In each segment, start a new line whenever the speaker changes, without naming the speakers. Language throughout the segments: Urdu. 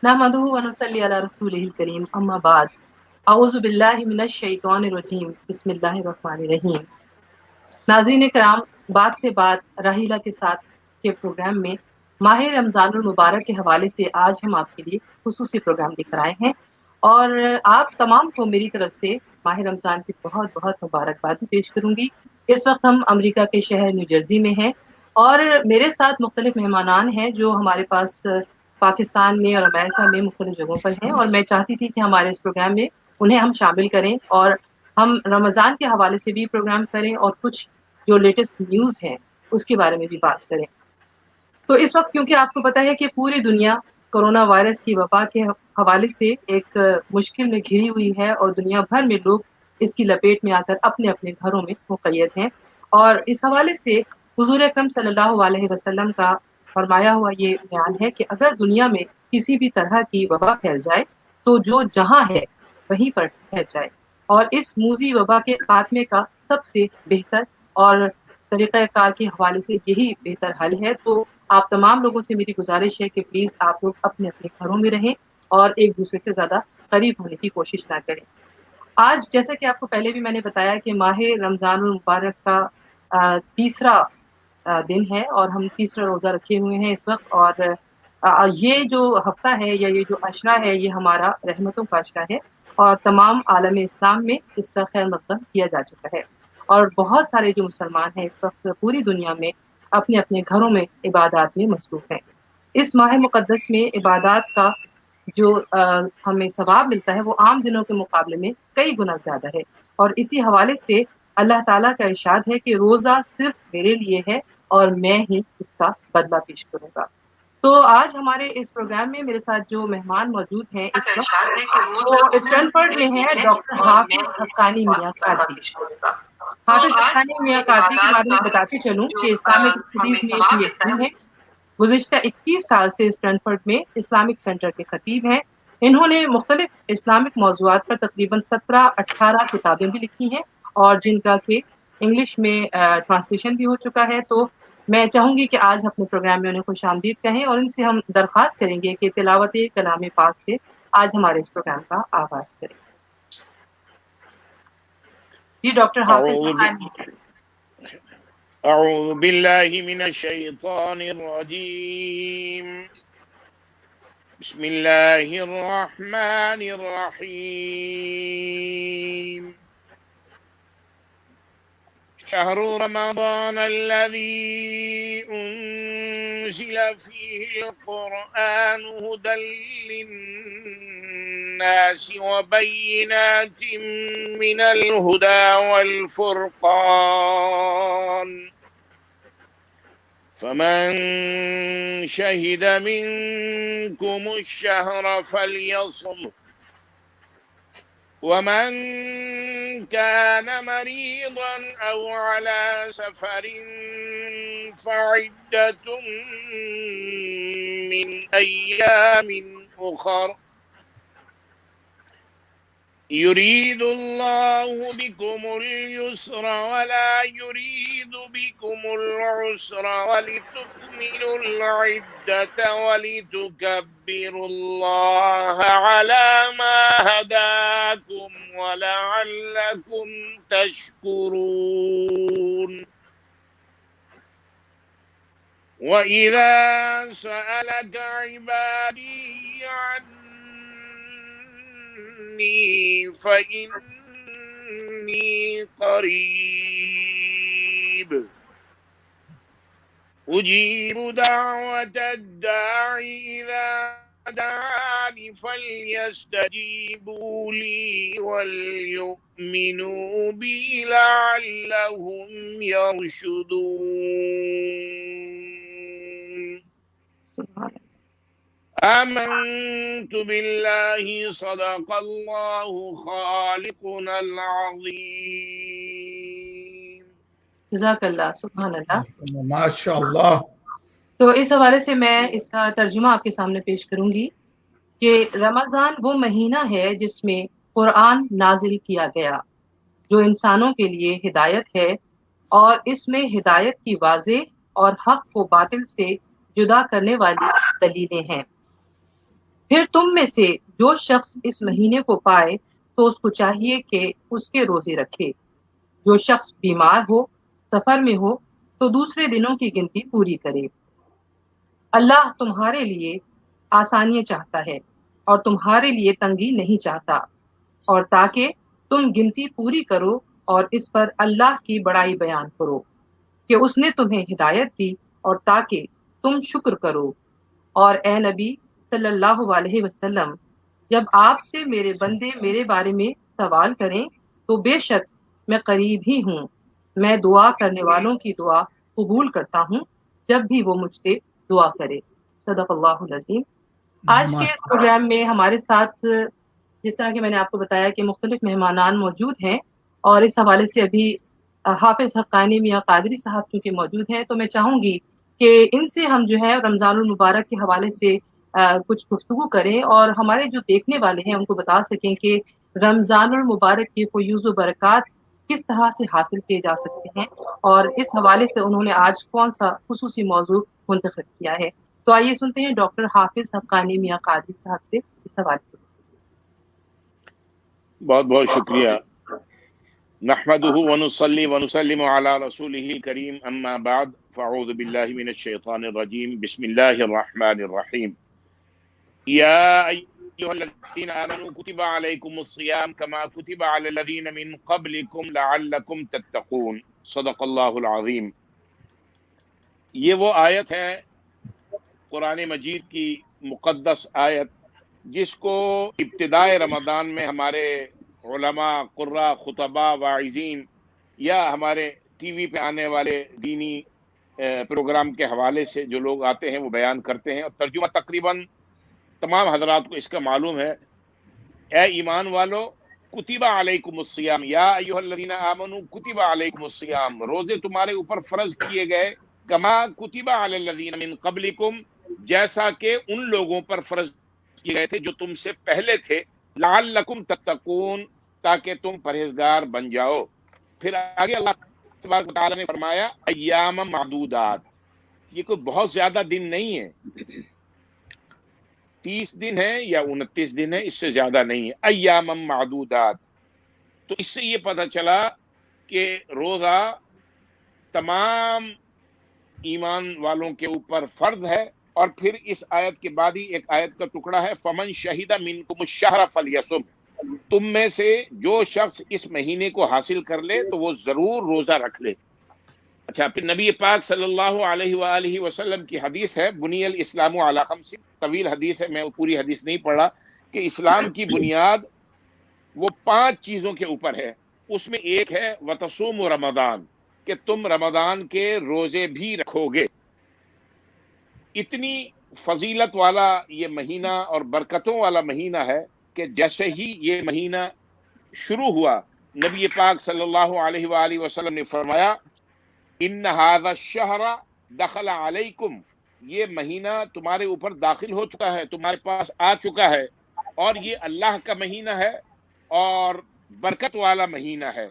نحمدہ ونصلی علی رسولہ الکریم اما بعد اعوذ باللہ من الشیطان الرجیم بسم اللہ الرحمن الرحیم۔ ناظرین کرام، بات سے بات راحیلہ کے ساتھ کے پروگرام میں ماہ رمضان المبارک کے حوالے سے آج ہم آپ کے لیے خصوصی پروگرام لے کر آئے ہیں، اور آپ تمام کو میری طرف سے ماہ رمضان کی بہت بہت مبارکباد پیش کروں گی۔ اس وقت ہم امریکہ کے شہر نیو جرسی میں ہیں، اور میرے ساتھ مختلف مہمانان ہیں جو ہمارے پاس پاکستان میں اور امریکہ میں مختلف جگہوں پر ہیں، اور میں چاہتی تھی کہ ہمارے اس پروگرام میں انہیں ہم شامل کریں اور ہم رمضان کے حوالے سے بھی پروگرام کریں اور کچھ جو لیٹسٹ نیوز ہیں اس کے بارے میں بھی بات کریں۔ تو اس وقت کیونکہ آپ کو پتہ ہے کہ پوری دنیا کورونا وائرس کی وبا کے حوالے سے ایک مشکل میں گھری ہوئی ہے، اور دنیا بھر میں لوگ اس کی لپیٹ میں آ کر اپنے اپنے گھروں میں مقید ہیں، اور اس حوالے سے حضور اکرم صلی اللہ علیہ وسلم کا فرمایا ہوا یہ بیان ہے کہ اگر دنیا میں کسی بھی طرح کی وبا پھیل جائے تو جو جہاں ہے وہیں پر پھیل جائے، اور اس موذی وبا کے خاتمے کا سب سے بہتر اور طریقہ کار کے حوالے سے یہی بہتر حل ہے۔ تو آپ تمام لوگوں سے میری گزارش ہے کہ پلیز آپ لوگ اپنے اپنے گھروں میں رہیں اور ایک دوسرے سے زیادہ قریب ہونے کی کوشش نہ کریں۔ آج جیسا کہ آپ کو پہلے بھی میں نے بتایا کہ ماہ رمضان المبارک کا تیسرا دن ہے، اور ہم تیسرا روزہ رکھے ہوئے ہیں اس وقت، اور یہ جو ہفتہ ہے یا یہ جو عشرہ ہے یہ ہمارا رحمتوں کا عشرہ ہے، اور تمام عالم اسلام میں اس کا خیر مقدم کیا جا چکا ہے، اور بہت سارے جو مسلمان ہیں اس وقت پوری دنیا میں اپنے اپنے گھروں میں عبادات میں مصروف ہیں۔ اس ماہ مقدس میں عبادات کا جو ہمیں ثواب ملتا ہے وہ عام دنوں کے مقابلے میں کئی گنا زیادہ ہے، اور اسی حوالے سے اللہ تعالیٰ کا ارشاد ہے کہ روزہ صرف میرے لیے ہے اور میں ہی اس کا بدلہ پیش کروں گا۔ تو آج ہمارے اس پروگرام میں میرے ساتھ جو مہمان موجود ہیں اس وقت وہ اسٹینفورڈ میں ہیں ڈاکٹر حافظ حقانی میاں قادری۔ حافظ حقانی میاں قادری کے بارے میں بتاتے چلوں کہ اسلامک اسٹڈیز میں پی ایچ ڈی ہیں، گزشتہ 21 سال سے اسٹینفورڈ میں اسلامک سینٹر کے خطیب ہیں۔ انہوں نے مختلف اسلامک موضوعات پر تقریباً 17-18 کتابیں بھی لکھی ہیں، اور جن کا کہ انگلش میں ٹرانسلیشن بھی ہو چکا ہے۔ تو میں چاہوں گی کہ آج اپنے پروگرام میں انہیں خوش آمدید کہیں، اور ان سے ہم درخواست کریں گے کہ تلاوت کلام پاک سے آج ہمارے اس پروگرام کا آغاز کریں۔ جی ڈاکٹر حافظ حقانی۔
أعوذ بالله من الشيطان الرجيم بسم الله الرحمن الرحيم شهر رمضان الذي أنزل فيه القرآن هدى للناس وبينات من الهدى والفرقان فمن شهد منكم الشهر فليصم ومن كان مريضا أو على سفر فعدة من أيام أخر يريد الله بكم اليسر ولا يريد بكم العسر ولتكملوا العدة ولتكبروا الله على ما هداكم ولعلكم تشكرون وإذا سألك عبادي عني فإني قريب أجيب دعوة الداعي إذا دعاني فليستجيبوا لي وليؤمنوا بي لعلهم يرشدون آمنت بالله صدق الله خالقنا العظيم۔
جزاک اللہ، سبحان اللہ۔
ماشاء اللہ۔
تو اس حوالے سے میں اس کا ترجمہ آپ کے سامنے پیش کروں گی کہ رمضان وہ مہینہ ہے جس میں قرآن نازل کیا گیا، جو انسانوں کے لیے ہدایت ہے، اور اس میں ہدایت کی واضح اور حق کو باطل سے جدا کرنے والی دلیلیں ہیں۔ پھر تم میں سے جو شخص اس مہینے کو پائے تو اس کو چاہیے کہ اس کے روزے رکھے، جو شخص بیمار ہو، سفر میں ہو تو دوسرے دنوں کی گنتی پوری کرے۔ اللہ تمہارے لیے آسانیاں چاہتا ہے اور تمہارے لیے تنگی نہیں چاہتا، اور تاکہ تم گنتی پوری کرو اور اس پر اللہ کی بڑائی بیان کرو کہ اس نے تمہیں ہدایت دی، اور تاکہ تم شکر کرو۔ اور اے نبی صلی اللہ علیہ وسلم، جب آپ سے میرے بندے میرے بارے میں سوال کریں تو بے شک میں قریب ہی ہوں، میں دعا کرنے والوں کی دعا قبول کرتا ہوں جب بھی وہ مجھ سے دعا کرے۔ صدق اللہ العظیم۔ آج کے اس پروگرام میں ہمارے ساتھ، جس طرح کہ میں نے آپ کو بتایا کہ مختلف مہمانان موجود ہیں، اور اس حوالے سے ابھی حافظ حقانی میاں قادری صاحب چونکہ موجود ہیں، تو میں چاہوں گی کہ ان سے ہم جو ہے رمضان المبارک کے حوالے سے کچھ گفتگو کریں، اور ہمارے جو دیکھنے والے ہیں ان کو بتا سکیں کہ رمضان المبارک کے فیوز و برکات کس طرح سے حاصل کیے جا سکتے ہیں، اور اس حوالے سے انہوں نے آج کون سا خصوصی موضوع منتخب کیا ہے۔ تو آئیے سنتے ہیں ڈاکٹر حافظ حقانی میاں قادری صاحب سے اس حوالے سے۔
بہت بہت شکریہ۔ نحمده ونصلي ونسلم على رسوله الكريم اما بعد فاعوذ بالله من الشيطان الرجيم بسم الله الرحمن الرحيم يا ايها الذين امنوا كتب عليكم الصيام كما كتب على الذين من قبلكم لعلكم تتقون صدق الله العظيم۔ یہ وہ آیت ہے قرآن مجید کی مقدس آیت جس کو ابتدائے رمضان میں ہمارے علماء، قراء، خطباء، واعظین یا ہمارے ٹی وی پہ آنے والے دینی پروگرام کے حوالے سے جو لوگ آتے ہیں وہ بیان کرتے ہیں، اور ترجمہ تقریباً تمام حضرات کو اس کا معلوم ہے۔ اے ایمان والو، کتب علیکم الصیام یا ایھا الذین آمنوا کتب علیکم الصیام، روزے تمہارے اوپر فرض کیے گئے، کما کتب علی الذین من قبلکم، جیسا کہ ان لوگوں پر فرض کیے گئے تھے جو تم سے پہلے تھے، لعلکم تتقون، تاکہ تم پرہیزگار بن جاؤ۔ پھر آگے اللہ تبارک و تعالیٰ نے فرمایا ایام معدودات، یہ کوئی بہت زیادہ دن نہیں ہے، 30 دن ہے یا 29 دن ہے، اس سے زیادہ نہیں ہے، ایام معدودات۔ تو اس سے یہ پتہ چلا کہ روزہ تمام ایمان والوں کے اوپر فرض ہے۔ اور پھر اس آیت کے بعد ہی ایک آیت کا ٹکڑا ہے فمن شہید منکم الشہر فلیصم، تم میں سے جو شخص اس مہینے کو حاصل کر لے تو وہ ضرور روزہ رکھ لے۔ اچھا، پھر نبی پاک صلی اللہ علیہ وآلہ وسلم کی حدیث ہے بنی الاسلام علی خمس، طویل حدیث ہے، میں پوری حدیث نہیں پڑھ رہا، کہ اسلام کی بنیاد وہ 5 چیزوں کے اوپر ہے۔ اس میں ایک ہے وتصوم رمضان، کہ تم رمضان کے روزے بھی رکھو گے۔ اتنی فضیلت والا یہ مہینہ اور برکتوں والا مہینہ ہے کہ جیسے ہی یہ مہینہ شروع ہوا، نبی پاک صلی اللہ علیہ وآلہ وسلم نے فرمایا ان ھذا الشہر دخل علیکم، یہ مہینہ تمہارے اوپر داخل ہو چکا ہے، تمہارے پاس آ چکا ہے، اور یہ اللہ کا مہینہ ہے اور برکت والا مہینہ ہے،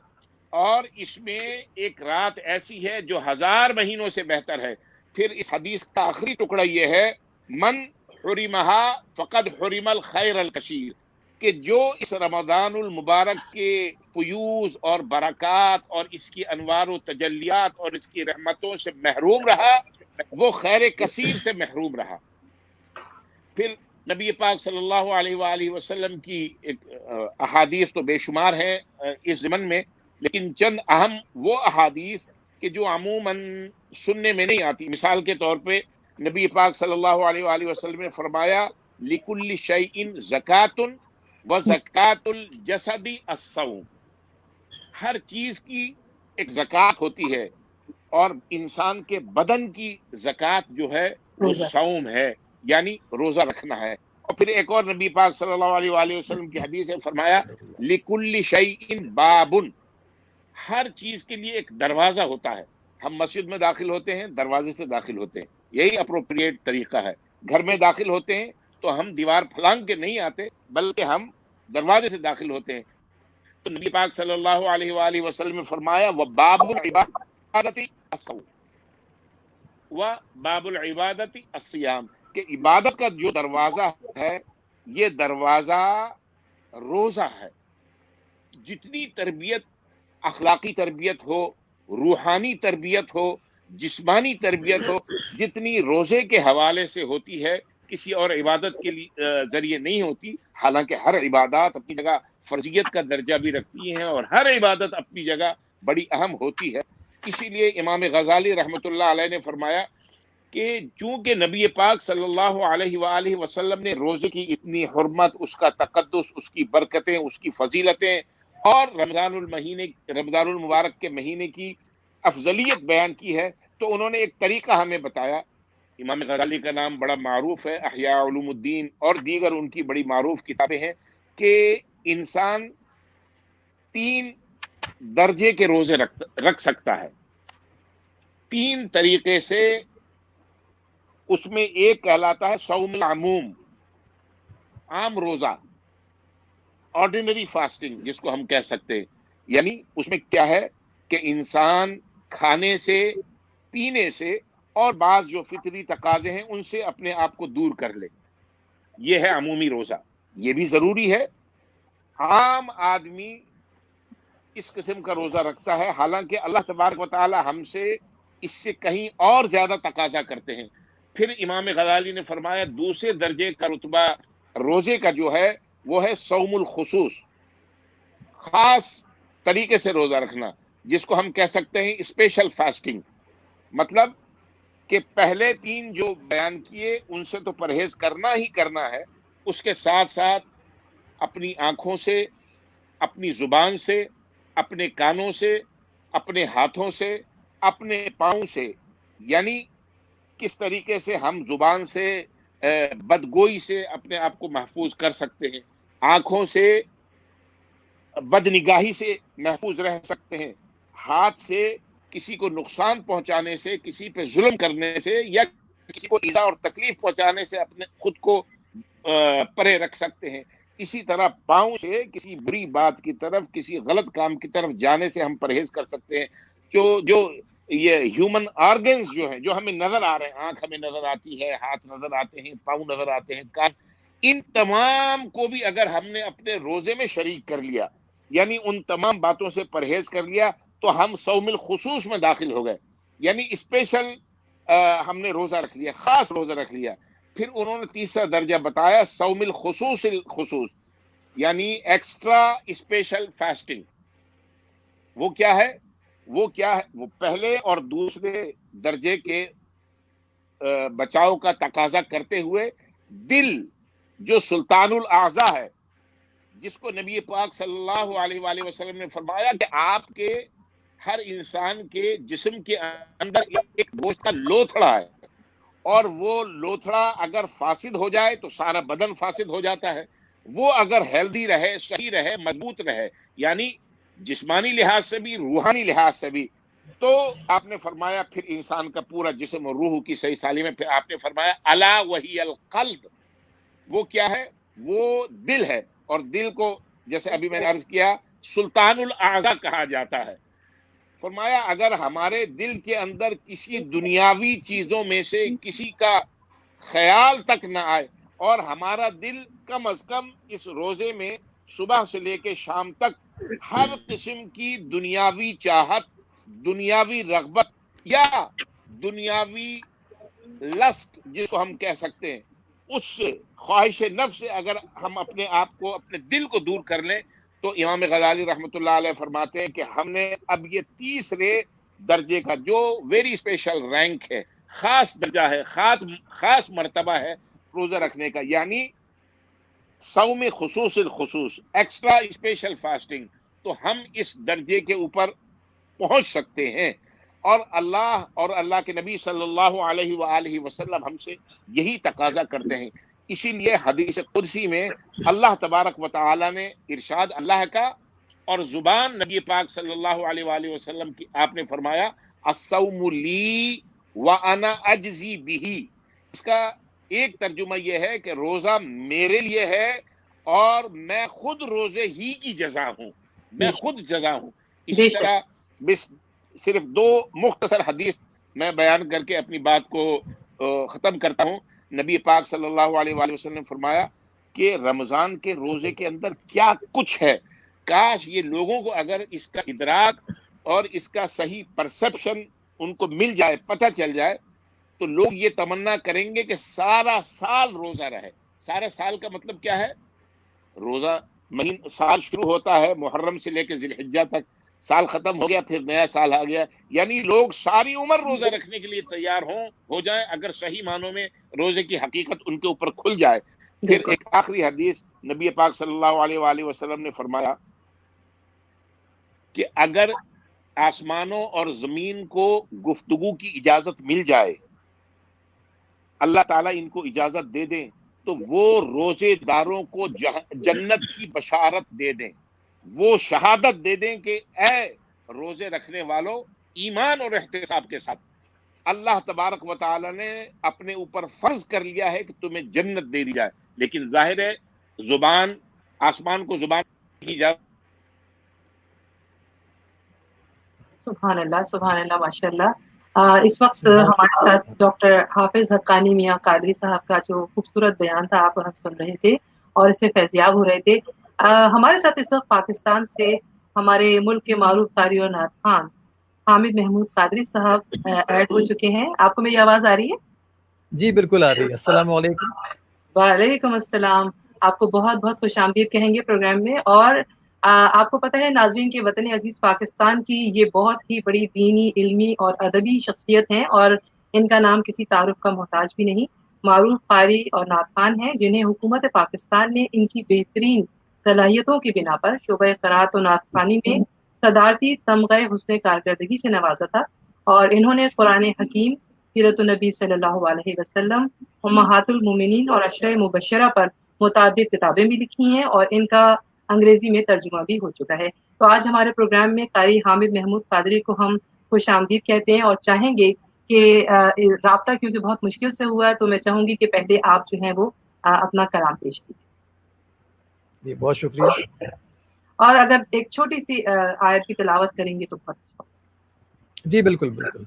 اور اس میں ایک رات ایسی ہے جو 1000 مہینوں سے بہتر ہے۔ پھر اس حدیث کا آخری ٹکڑا یہ ہے من حرمہا فقد حرم الخیر الکثیر، کہ جو اس رمضان المبارک کے فیوز اور برکات اور اس کی انوار و تجلیات اور اس کی رحمتوں سے محروم رہا، وہ خیر کثیر سے محروم رہا۔ پھر نبی پاک صلی اللہ علیہ وآلہ وسلم کی ایک احادیث تو بے شمار ہیں اس ضمن میں، لیکن چند اہم وہ احادیث کہ جو عموماً سننے میں نہیں آتی۔ مثال کے طور پہ نبی پاک صلی اللہ علیہ وآلہ وسلم نے فرمایا لِكُلِّ شَيْءٍ زَكَاةٌ وَزَكَاةُ الْجَسَدِ الصَّوْمُ، ہر چیز کی ایک زکوٰۃ ہوتی ہے، اور انسان کے بدن کی زکوٰۃ جو ہے وہ صوم ہے، یعنی روزہ رکھنا ہے۔ اور پھر ایک اور نبی پاک صلی اللہ علیہ وآلہ وسلم کی حدیث ہے، فرمایا لِكُلِّ شَيْءٍ بَابٌ، ہر چیز کے لیے ایک دروازہ ہوتا ہے۔ ہم مسجد میں داخل ہوتے ہیں دروازے سے داخل ہوتے ہیں، یہی اپروپریٹ طریقہ ہے۔ گھر میں داخل ہوتے ہیں تو ہم دیوار پھلانگ کے نہیں آتے، بلکہ ہم دروازے سے داخل ہوتے ہیں۔ تو نبی پاک صلی اللہ علیہ وآلہ وسلم نے فرمایا وَبَابُ الْعِبَادَةِ الصَّوْمُ وَبَابُ الْعِبَادَةِ الصِّيَامُ، کہ عبادت کا جو دروازہ ہے یہ دروازہ روزہ ہے. جتنی تربیت، اخلاقی تربیت ہو، روحانی تربیت ہو، جسمانی تربیت ہو، جتنی روزے کے حوالے سے ہوتی ہے کسی اور عبادت کے ذریعے نہیں ہوتی. حالانکہ ہر عبادات اپنی جگہ فرضیت کا درجہ بھی رکھتی ہیں اور ہر عبادت اپنی جگہ بڑی اہم ہوتی ہے. اسی لیے امام غزالی رحمۃ اللہ علیہ نے فرمایا کہ چونکہ نبی پاک صلی اللہ علیہ وآلہ وسلم نے روزے کی اتنی حرمت، اس کا تقدس، اس کی برکتیں، اس کی فضیلتیں اور رمضان المبارک کے مہینے کی افضلیت بیان کی ہے، تو انہوں نے ایک طریقہ ہمیں بتایا. امام غزالی کا نام بڑا معروف ہے، احیاء علوم الدین اور دیگر ان کی بڑی معروف کتابیں ہیں، کہ انسان 3 درجے کے روزے رکھ سکتا ہے 3 طریقے سے. اس میں ایک کہلاتا ہے صوم العموم، عام روزہ، آرڈینری فاسٹنگ جس کو ہم کہہ سکتے ہیں. یعنی اس میں کیا ہے کہ انسان کھانے سے، پینے سے اور بعض جو فطری تقاضے ہیں ان سے اپنے آپ کو دور کر لے. یہ ہے عمومی روزہ. یہ بھی ضروری ہے. عام آدمی اس قسم کا روزہ رکھتا ہے، حالانکہ اللہ تبارک و تعالی ہم سے اس سے کہیں اور زیادہ تقاضا کرتے ہیں. پھر امام غزالی نے فرمایا دوسرے درجے کا رتبہ روزے کا جو ہے وہ ہے صوم الخصوص، خاص طریقے سے روزہ رکھنا، جس کو ہم کہہ سکتے ہیں اسپیشل فاسٹنگ. مطلب کہ پہلے 3 جو بیان کیے ان سے تو پرہیز کرنا ہی کرنا ہے، اس کے ساتھ ساتھ اپنی آنکھوں سے، اپنی زبان سے، اپنے کانوں سے، اپنے ہاتھوں سے، اپنے پاؤں سے. یعنی کس طریقے سے ہم زبان سے بدگوئی سے اپنے آپ کو محفوظ کر سکتے ہیں، آنکھوں سے بد نگاہی سے محفوظ رہ سکتے ہیں، ہاتھ سے کسی کو نقصان پہنچانے سے، کسی پہ ظلم کرنے سے یا کسی کو ایذا اور تکلیف پہنچانے سے اپنے خود کو پرے رکھ سکتے ہیں. اسی طرح پاؤں سے کسی بری بات کی طرف، کسی غلط کام کی طرف جانے سے ہم پرہیز کر سکتے ہیں. جو یہ ہیومن آرگنز جو ہیں، جو ہمیں نظر آ رہے ہیں، آنکھ ہمیں نظر آتی ہے، ہاتھ نظر آتے ہیں، پاؤں نظر آتے ہیں، کان، ان تمام کو بھی اگر ہم نے اپنے روزے میں شریک کر لیا، یعنی ان تمام باتوں سے پرہیز کر لیا، تو ہم صوم الخصوص میں داخل ہو گئے. یعنی اسپیشل ہم نے روزہ رکھ لیا، خاص روزہ رکھ لیا. پھر انہوں نے تیسرا درجہ بتایا صوم الخصوص الخصوص، یعنی ایکسٹرا اسپیشل فاسٹنگ. وہ کیا ہے؟ وہ پہلے اور دوسرے درجے کے بچاؤ کا تقاضا کرتے ہوئے دل جو سلطان الاعضاء ہے، جس کو نبی پاک صلی اللہ علیہ وآلہ وسلم نے فرمایا کہ آپ کے ہر انسان کے جسم کے اندر ایک گوشت کا لوتھڑا ہے، اور وہ لوتھڑا اگر فاسد ہو جائے تو سارا بدن فاسد ہو جاتا ہے. وہ اگر ہیلدی رہے، صحیح رہے، مضبوط رہے، یعنی جسمانی لحاظ سے بھی، روحانی لحاظ سے بھی، تو آپ نے فرمایا پھر انسان کا پورا جسم اور روح کی صحیح سالی میں. پھر آپ نے فرمایا الا وہی القلب، وہ کیا ہے؟ وہ دل ہے. اور دل کو جیسے ابھی میں نے عرض کیا سلطان الاعضاء کہا جاتا ہے. فرمایا اگر ہمارے دل کے اندر کسی دنیاوی چیزوں میں سے کسی کا خیال تک نہ آئے، اور ہمارا دل کم از کم اس روزے میں صبح سے لے کے شام تک ہر قسم کی دنیاوی چاہت، دنیاوی رغبت یا دنیاوی لسٹ جس کو ہم کہہ سکتے ہیں، اس سے خواہش نفس سے اگر ہم اپنے آپ کو، اپنے دل کو دور کر لیں، تو امام غزالی رحمۃ اللہ علیہ فرماتے ہیں کہ ہم نے اب یہ تیسرے درجے کا جو ویری اسپیشل رینک ہے، خاص درجہ ہے، خاص مرتبہ ہے روزہ رکھنے کا، یعنی صوم خصوص الخصوص، ایکسٹرا اسپیشل فاسٹنگ. تو ہم اس درجے کے اوپر پہنچ سکتے ہیں، اور اللہ کے نبی صلی اللہ علیہ وآلہ وسلم ہم سے یہی تقاضا کرتے ہیں. اسی لیے حدیث قدسی میں اللہ تبارک و تعالی نے ارشاد اللہ کا اور زبان نبی پاک صلی اللہ علیہ وآلہ وسلم کی، آپ نے فرمایا الصوم لی وانا اجزی بہ. اس کا ایک ترجمہ یہ ہے کہ روزہ میرے لیے ہے اور میں خود روزے ہی کی جزا ہوں، میں خود جزا ہوں. اسی طرح صرف 2 مختصر حدیث میں بیان کر کے اپنی بات کو ختم کرتا ہوں. نبی پاک صلی اللہ علیہ وآلہ وسلم نے فرمایا کہ رمضان کے روزے کے اندر کیا کچھ ہے. کاش یہ لوگوں کو اگر اس کا ادراک اور اس کا صحیح پرسپشن ان کو مل جائے، پتہ چل جائے، تو لوگ یہ تمنا کریں گے کہ سارا سال روزہ رہے. سارا سال کا مطلب کیا ہے؟ روزہ سال شروع ہوتا ہے محرم سے لے کے ذی الحجہ تک، سال ختم ہو گیا پھر نیا سال آ گیا. یعنی لوگ ساری عمر روزہ رکھنے کے لیے تیار ہو جائیں اگر صحیح معنوں میں روزے کی حقیقت ان کے اوپر کھل جائے. پھر ایک آخری حدیث نبی پاک صلی اللہ علیہ وآلہ وسلم نے فرمایا کہ اگر آسمانوں اور زمین کو گفتگو کی اجازت مل جائے، اللہ تعالیٰ ان کو اجازت دے دیں، تو وہ روزے داروں کو جنت کی بشارت دے دیں، وہ شہادت دے دیں کہ اے روزے رکھنے والوں، ایمان اور احتساب کے ساتھ اللہ تبارک و تعالی نے اپنے اوپر فرض کر لیا ہے کہ تمہیں جنت دے دی جائے. لیکن ظاہر ہے زبان، آسمان کو زبان کی اجازت.
سبحان اللہ ماشاء اللہ. اس وقت ہمارے ساتھ ڈاکٹر حافظ حقانی میاں قادری صاحب کا جو خوبصورت بیان تھا آپ ہم سن رہے تھے اور اس سے فیضیاب ہو رہے تھے. ہمارے ساتھ اس وقت پاکستان سے ہمارے ملک کے معروف قاری اور نعت خوان حامد محمود قادری صاحب ایڈ ہو چکے ہیں. آپ کو میری آواز آ رہی ہے؟
جی بالکل آ رہی ہے. السلام علیکم.
وعلیکم السلام. آپ کو بہت بہت خوش آمدید کہیں گے پروگرام میں. اور آپ کو پتہ ہے ناظرین کے وطن عزیز پاکستان کی یہ بہت ہی بڑی دینی، علمی اور ادبی شخصیت ہیں اور ان کا نام کسی تعارف کا محتاج بھی نہیں. معروف قاری اور نعت خوان ہیں جنہیں حکومت پاکستان نے ان کی بہترین صلاحیتوں کی بنا پر شعبہ قرات و نعت خوانی میں صدارتی تمغہ حسن کارکردگی سے نوازا تھا. اور انہوں نے قرآن حکیم، سیرت النبی صلی اللہ علیہ وسلم، امہات المومنین اور عشرہ مبشرہ پر متعدد کتابیں بھی لکھی ہیں اور ان کا انگریزی میں ترجمہ بھی ہو چکا ہے. تو آج ہمارے پروگرام میں قاری حامد محمود قادری کو ہم خوش آمدید کہتے ہیں اور چاہیں گے کہ رابطہ کیونکہ بہت مشکل سے ہوا ہے تو میں چاہوں گی کہ پہلے آپ جو ہیں وہ اپنا کلام پیش کیجیے.
جی بہت شکریہ.
اور اگر ایک چھوٹی سی آیت کی تلاوت کریں گے تو بہت اچھا.
جی بالکل بالکل.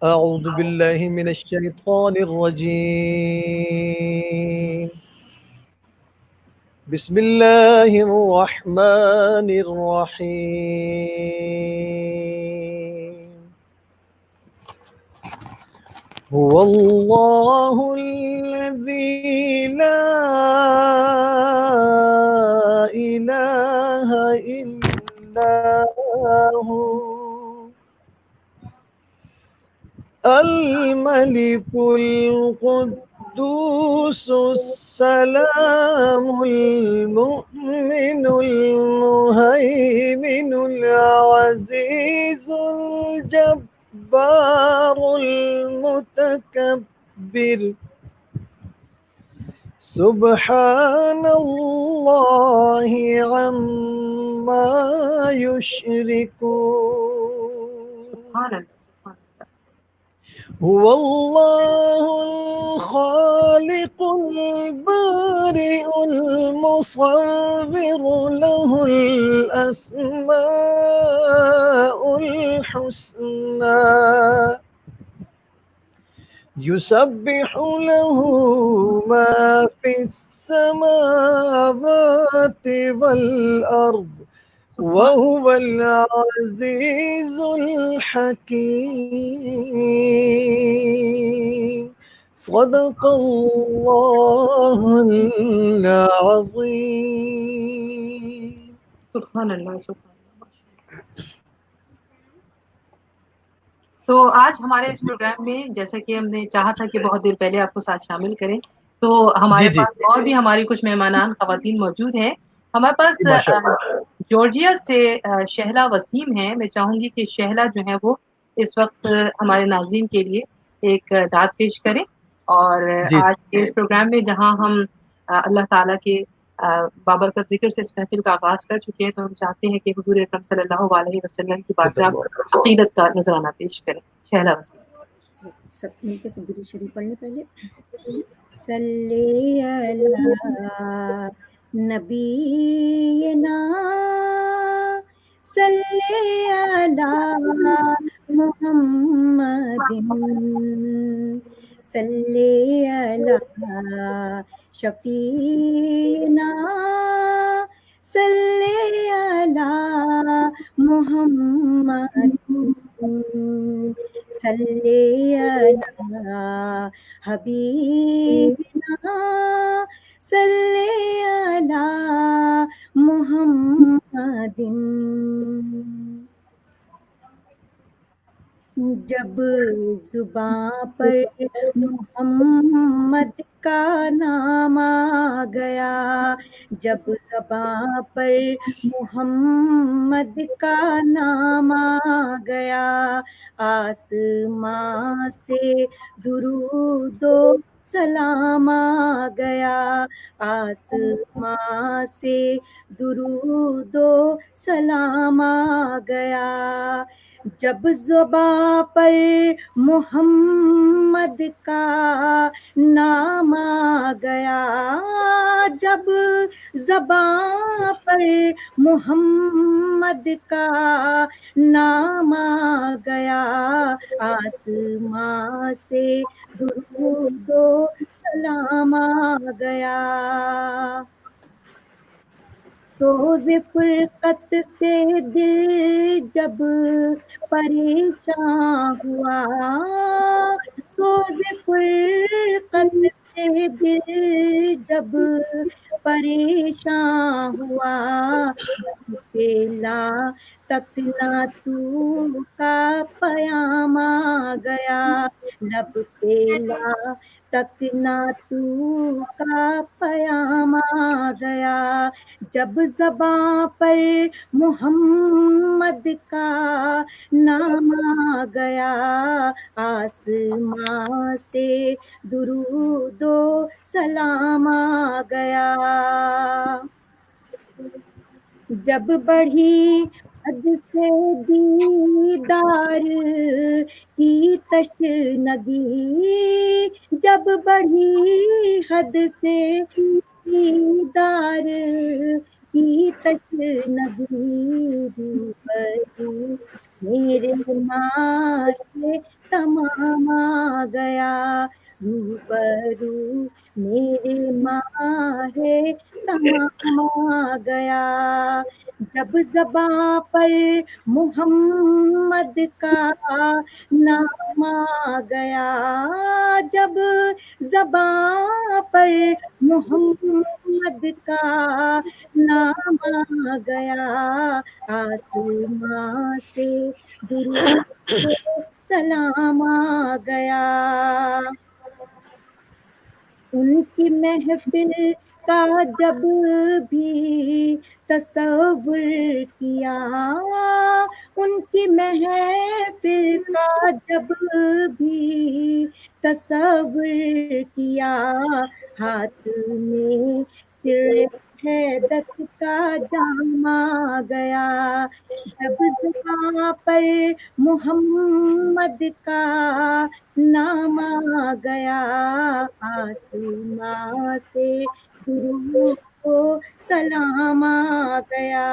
اعوذ باللہ من الشیطان الرجیم. بسم اللہ الرحمن الرحیم. هو اللہ الذی لا الہ الا هو الملك القدوس السلام المؤمن المهيمن العزيز الجبار المتكبر سبحان الله عما يشركون. هو الله الخالق البارئ المصور له الأسماء الحسنى يسبح له ما في السماوات والأرض وهو العزيز الحكيم. صدق الله العظيم.
سبحان اللہ سبحان اللہ. تو آج ہمارے اس پروگرام میں جیسا کہ ہم نے چاہا تھا کہ بہت دیر پہلے آپ کو ساتھ شامل کریں تو ہمارے پاس اور بھی ہماری کچھ مہمانان خواتین موجود ہیں. ہمارے پاس جارجیا سے شہلا وسیم ہیں. میں چاہوں گی کہ شہلا جو ہے وہ اس وقت ہمارے ناظرین کے لیے ایک دعت پیش کریں. اور آج کے اس پروگرام میں جہاں ہم اللہ تعالیٰ کے بابرکت ذکر سے اس محفل کا آغاز کر چکے ہیں تو ہم چاہتے ہیں کہ حضور اکرم صلی اللہ علیہ وسلم کی بارگاہ عقیدت کا نذرانہ پیش کریں. شہلا وسیم.
سب مل کے سب درود شریف پڑھنے پہلے. صلی علی نبینا صلی علی محمد صلی علی شفیعنا صلی علی محمد صلی علی حبیبنا صلی علی محمد. جب زباں پر محمد کا نام آ گیا، جب زباں پر محمد کا نام آ گیا، آسمان سے درود و سلام آ گیا، آسمان سے درود و سلام آ گیا. جب زباں پر محمد کا نام آ گیا، جب زباں پر محمد کا نام آ گیا، آسمان سے درود و سلام آ گیا. سوز فرقت سے دل جب پریشان ہوا، سوز فرقت سے دل جب پریشان ہوا، لا تک نہ تو کا پیام آ گیا، لب پہ لا تک نہ تو کا پیام آ گیا. جب زباں پر محمد کا نام آ گیا، آسمان سے درود و سلام آ گیا. جب بڑھی حد سے دیدار کی تشنگی، جب بڑھی حد سے دیدار کی تشنگی، روبرو میرے ماہ تمام آ گیا، روبرو میرے ماہ تمام آ گیا. جب زباں پر محمد کا نام آ گیا، جب زباں پر محمد کا نام آ گیا، آسمان سے درود و سلام آ گیا. ان کی محفل کا جب بھی تصور کیا، ان کی محفل کا جب بھی تصور کیا، ہاتھ میں سر حیدت کا جام آ گیا. جب زباں پر محمد کا نام آ گیا، آسمان سے درود و سلام آ گیا.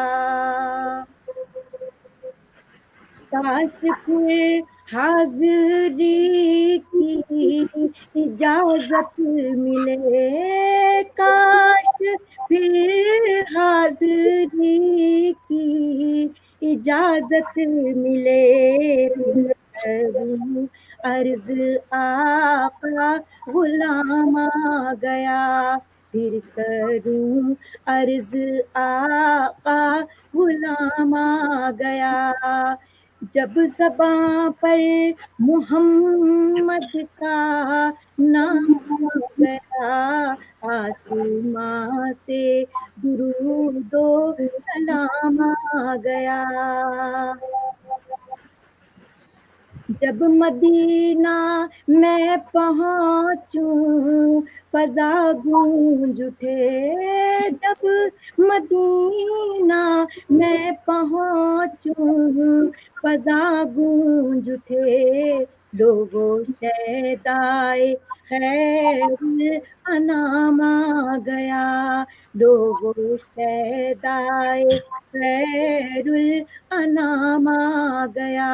کاش پھر حاضری کی اجازت ملے، کاش پھر حاضری کی اجازت ملے، کروں عرض آقا غلام آ گیا، پھر کروں عرض آقا غلام آ گیا. جب زباں پر محمد کا نام آ گیا، آسمان سے درود و سلام آ گیا. جب مدینہ میں پہنچوں فضا گونج اٹھے، جب مدینہ میں پہنچوں فضا گونج اٹھے، لوگوں شیدائے خیر الانام آ گیا، لوگوں شیدائے خیر الانام آ گیا.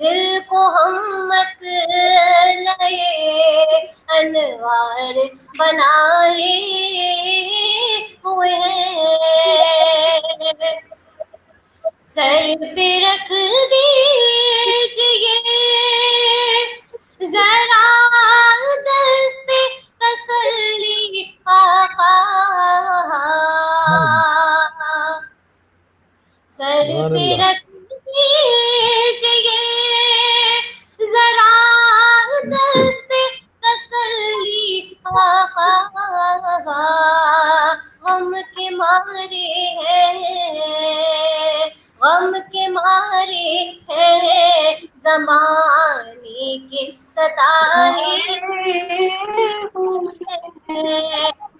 دل کو ہم مت لائے انوار بنائے ہوئے ہیں سر پہ رکھ دیجئے ذرا دست تسلی آقا سر پہ رکھ دیجئے ذرا دست تسلی آقا غم کے مارے ہیں غم کے مارے ہیں زمانے کے ستارے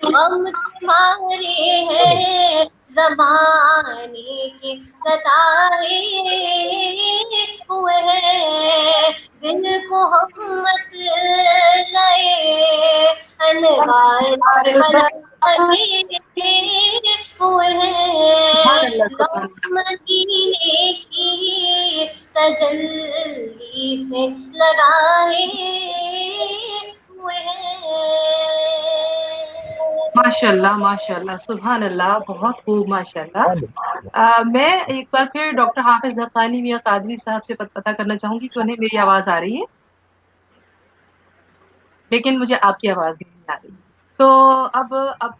غم کے مارے ہیں زمانے کے ستارے ہوئے ہیں دل کو ہم مت لائے انوار ہوئے ہیں مدینے کی تجلی سے لگائے ہوئے ہیں
ماشاءاللہ سبحان اللہ، بہت خوب ماشاءاللہ۔ میں ایک بار پھر ڈاکٹر حافظ حقانی میاں قادری صاحب سے پتہ کرنا چاہوں گی کہ انہیں میری آواز آ رہی ہے، لیکن مجھے آپ کی آواز نہیں آ رہی۔ تو اب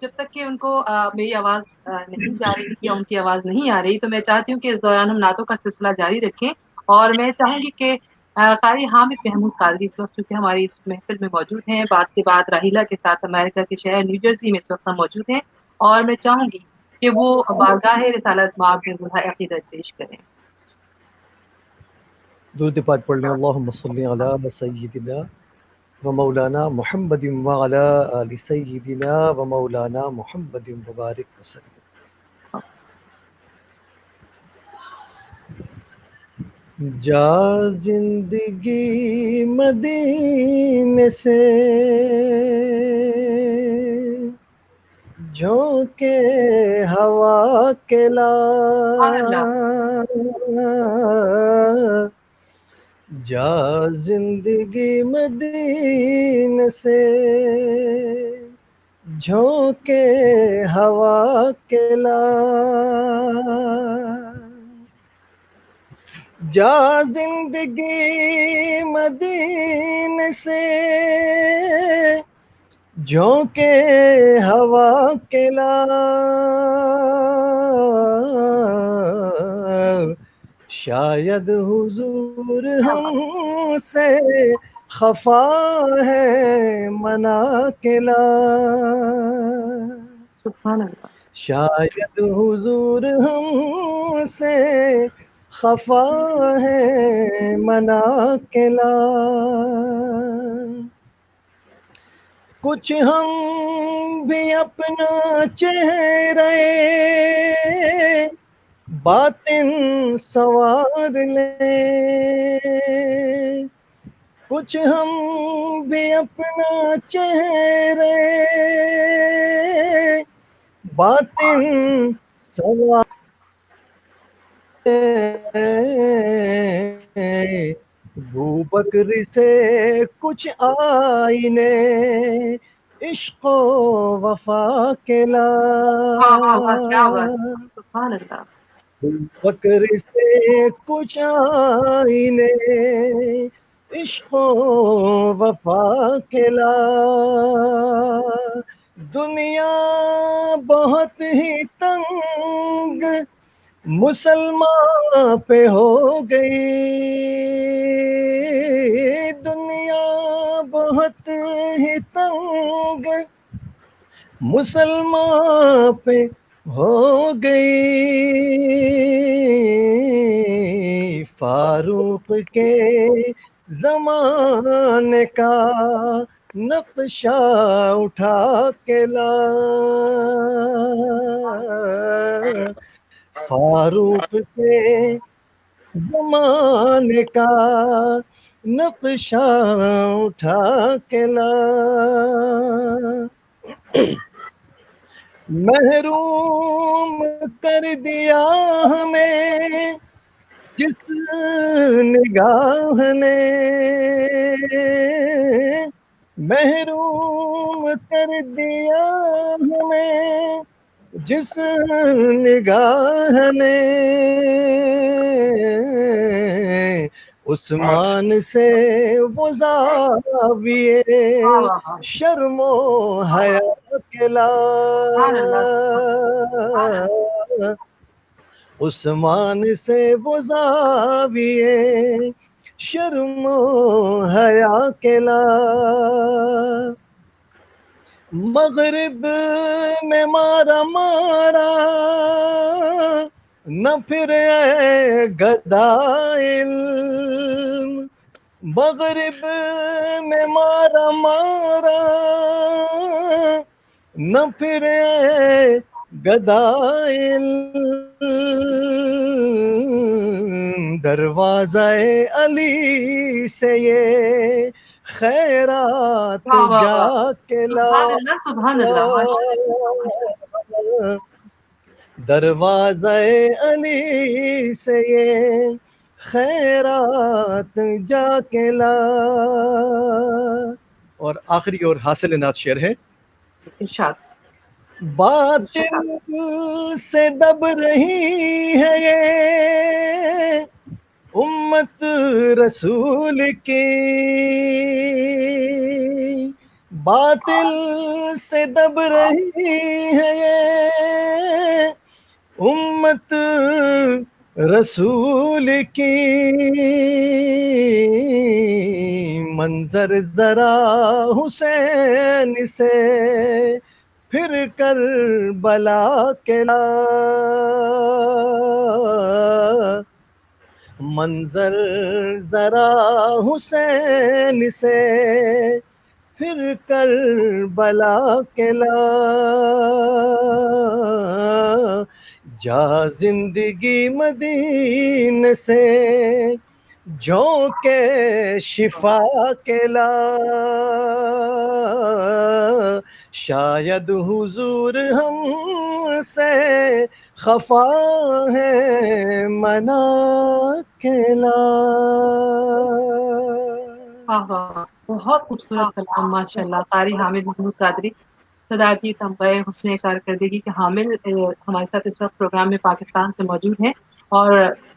جب تک کہ ان کو میری آواز نہیں جا رہی یا ان کی آواز نہیں آ رہی، تو میں چاہتی ہوں کہ اس دوران ہم نعتوں کا سلسلہ جاری رکھیں، اور میں چاہوں گی کہ قاری حامد محمود قادری اس وقت چونکہ ہماری اس محفل میں موجود ہیں، بات سے بات راحیلہ کے ساتھ امریکہ کے شہر نیو جرسی میں اس وقت ہم موجود ہیں، اور میں چاہوں گی کہ وہ بارگاہ رسالت مآب میں روحہ عقیدت پیش کریں۔
درود پاک پڑھ لیں۔ اللہم صلی علی سیدنا و مولانا محمد وعلی آل سیدنا و مولانا محمد مبارک وسلم۔ جا زندگی مدینے سے جھونکے ہوا کے لا جا زندگی مدینے سے جھونکے ہوا کے لا جا زندگی مدینے سے جھونکے ہوا کے لا شاید حضور ہم سے خفا ہے منا کے لا
سبحان اللہ۔
شاید حضور ہم سے خفا ہے منا کے لا کچھ ہم بھی اپنا چہرے باطن سنوار لیں کچھ ہم بھی اپنا چہرے باطن سنوار ابو بکر سے کچھ آئینے عشق و وفا کے لا
سبحان اللہ۔
ابو بکر سے کچھ آئینے عشق و وفا کے لا دنیا بہت ہی تنگ مسلمان پہ ہو گئی دنیا بہت ہی تنگ مسلمان پہ ہو گئی فاروق کے زمانے کا نقشہ اٹھا کے لا فاروق کے زمانے کا نقشہ اٹھا کے لا محروم کر دیا ہمیں جس نگاہ نے محروم کر دیا ہمیں، جس نگاہ نے عثمان سے وہ زاویے
واہ واہ واہ،
شرم و حیا کے
سبحان اللہ،
عثمان سے وہ زاویے شرم و حیا کے مغرب میں مارا نہ پھر اے گدا علم، مغرب میں مارا نہ پھر اے گدا علم، دروازہ علی سے یہ خیرات
واہ واہ
جا
واہ،
کے
سبحان اللہ، ماشاء
دروازہ علی سے یہ خیرات جا کے لا. اور آخری اور حاصل نعت شعر ہے.
ارشاد.
باطل سے دب رہی ہے یہ امت رسول کی، باطل سے دب رہی ہے یہ امت رسول کی، منظر ذرا حسین سے پھر کربلا کے لا، منظر ذرا حسین سے پھر کربلا کے لا، جا زندگی مدینے سے جھونکے شفا کے لا، شاید حضور ہم سے خفا ہے منا کے لا.
واہ واہ واہ، بہت خوبصورت کلام ماشاء اللہ. قاری حامد محمود قادری، صدارتی تمغہ حسن کارکردگی کے حامل، ہمارے ساتھ اس وقت پروگرام میں پاکستان سے موجود ہیں. اور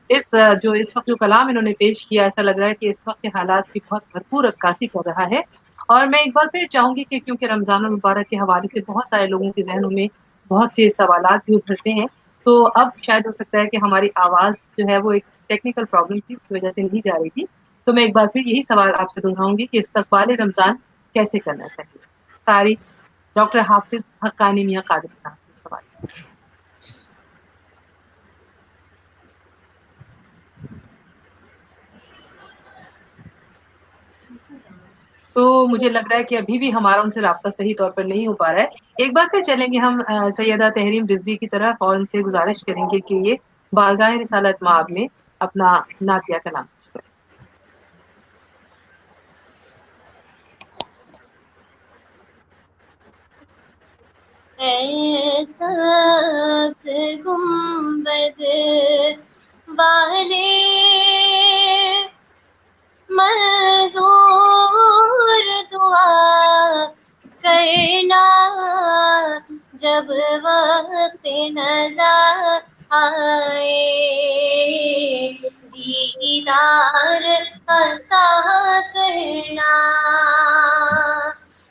اس وقت جو کلام انہوں نے پیش کیا، ایسا لگ رہا ہے کہ اس وقت کے حالات کی بہت بھرپور عکاسی کر رہا ہے. اور میں ایک بار پھر چاہوں گی کہ کیونکہ رمضان المبارک کے حوالے سے بہت سارے لوگوں کے ذہنوں میں بہت سے سوالات بھی ابھرتے ہیں، تو اب شاید ہو سکتا ہے کہ ہماری آواز جو ہے وہ ایک ٹیکنیکل پرابلم تھی، اس کی وجہ سے نہیں جا رہی تھی. تو میں ایک بار پھر یہی سوال آپ سے دہراؤں گی کہ استقبال رمضان کیسے کرنا چاہیے. قاری ڈاکٹر حافظ حقانی میاں قادری صاحب سے سوال. تو مجھے لگ رہا ہے کہ ابھی بھی ہمارا ان سے رابطہ صحیح طور پر نہیں ہو پا رہا ہے. ایک بار پھر چلیں گے ہم سیدہ تحریم رضوی کی طرف اور ان سے گزارش کریں گے کہ یہ بارگاہ رسالت مآب میں اپنا نعتیہ کلام پیش کریں.
اے سبز گنبد والے منظور دعا کرنا، جب وقت نظر آئے دیدار عطا کرنا.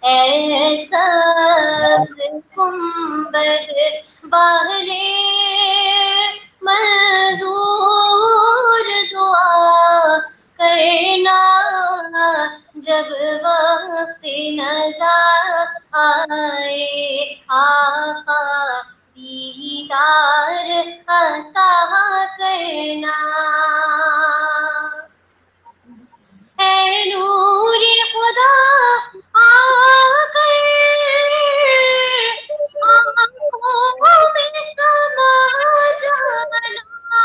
اے سبز گنبد والے منظور دعا کرنا، جب وقت نظر آئے آقا دیدار عطا کرنا. اے نور خدا آ کر آنکھوں میں سما جانا.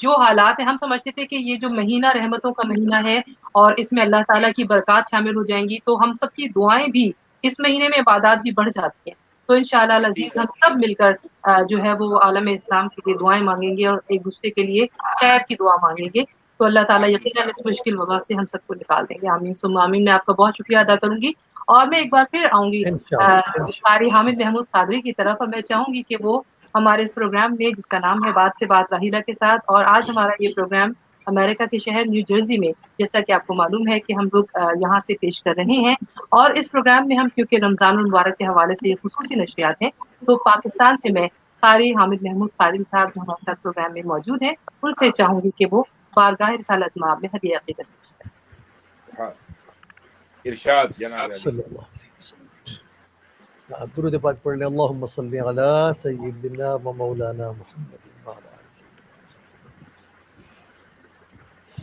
جو حالات ہیں، ہم سمجھتے تھے کہ یہ جو مہینہ رحمتوں کا مہینہ ہے اور اس میں اللہ تعالیٰ کی برکات شامل ہو جائیں گی، تو ہم سب کی دعائیں بھی اس مہینے میں عبادات بھی بڑھ جاتی ہیں. تو انشاءاللہ العزیز ہم سب مل کر جو ہے وہ عالم اسلام کے لیے دعائیں مانگیں گے اور ایک دوسرے کے لیے خیر کی دعا مانگیں گے، تو اللہ تعالیٰ یقیناً اس مشکل وبا سے ہم سب کو نکال دیں گے. آمین ثم آمین. میں آپ کا بہت شکریہ ادا کروں گی اور میں ایک بار پھر آؤں گی
انشاءاللہ
قاری حامد محمود قادری کی طرف، اور میں چاہوں گی کہ وہ ہمارے اس پروگرام میں جس کا نام ہے بات سے بات راحیلہ کے ساتھ، اور آج ہمارا یہ پروگرام امریکہ کے شہر نیو جرسی میں، جیسا کہ آپ کو معلوم ہے کہ ہم لوگ یہاں سے پیش کر رہے ہیں، اور اس پروگرام میں ہم کیونکہ رمضان المبارک کے حوالے سے یہ خصوصی نشریات ہیں، تو پاکستان سے میں قاری حامد محمود قادری صاحب جو ہمارے ساتھ پروگرام میں موجود ہیں، ان سے چاہوں گی کہ وہ بارگاہ رسالت مآب میں ہدیہ عقیدت پیش کریں.
ہاں ارشاد جناب علی.
صلی اللہ علیہ وسلم. درود پاک پڑھ لیں. اللہم صلی علی سیدنا و مولانا محمد وعلی آلہ سیدنا.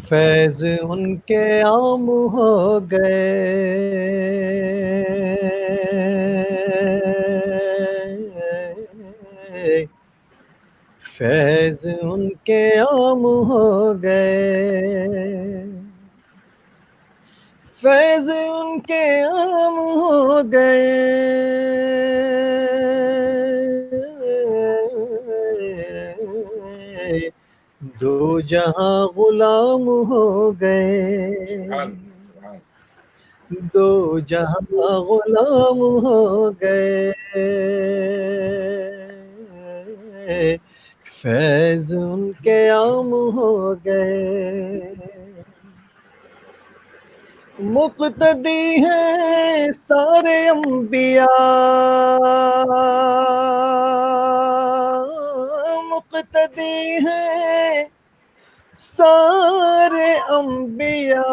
فیض ان کے عام ہو گئے، فیض ان کے عام ہو گئے، فیض ان کے عام ہو گئے، دو جہاں غلام ہو گئے، دو جہاں غلام ہو گئے، فیض ان کے عام ہو گئے. مقتدی ہیں سارے انبیاء، مقتدی ہیں سارے انبیاء،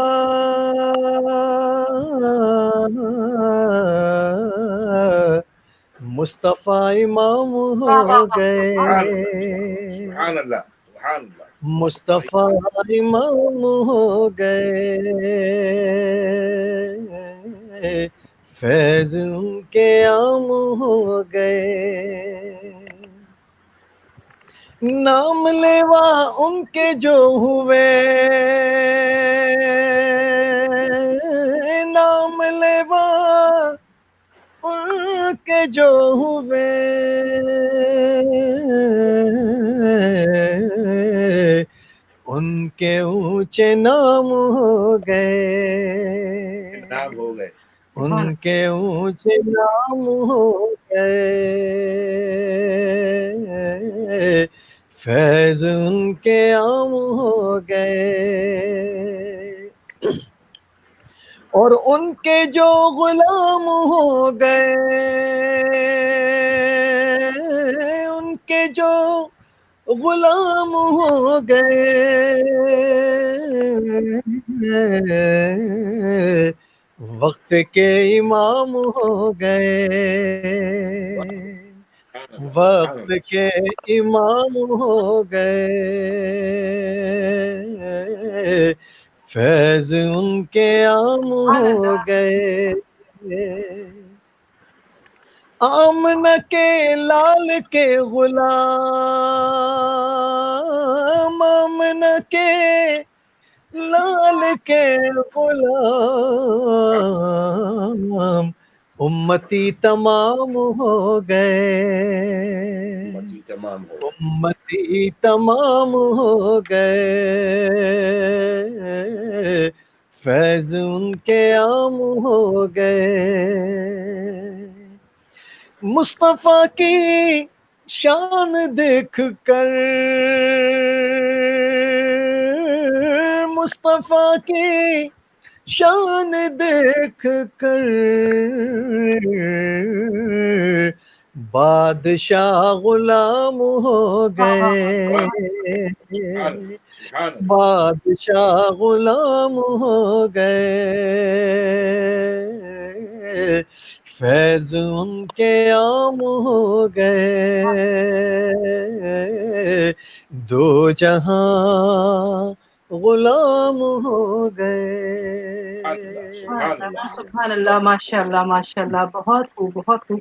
مصطفیٰ امام ہو گئے،
سبحان اللہ سبحان اللہ.
مصطفیٰ امام ہو گئے، فیض ان کے عام ہو گئے. نام لیوا ان کے جو ہوئے، نام لیوا ان کے جو ہوئے، ان کے اونچے نام ہو گئے،
نام ہو گئے،
ان کے اونچے نام ہو گئے، فیض ان کے عام ہو گئے. اور ان کے جو غلام ہو گئے، ان کے جو غلام ہو گئے، وقت کے امام ہو گئے، وقت کے امام ہو گئے، فیض ان کے عام ہو گئے. آمنہ کے لال کے غلام، آمنہ کے لال کے غلام، امتی تمام ہو گئے،
تمام ہو
امتی تمام ہو گئے، فیض ان کے عام ہو گئے. مصطفیٰ کی شان دیکھ کر، مصطفیٰ کی شان دیکھ کر، بادشاہ غلام ہو گئے، بادشاہ غلام ہو گئے، فیض ان کے عام ہو گئے، دو جہاں غلام ہو گئے.
سبحان اللہ ماشاء اللہ ماشاء اللہ. بہت خوب بہت خوب.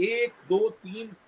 1, 2, 3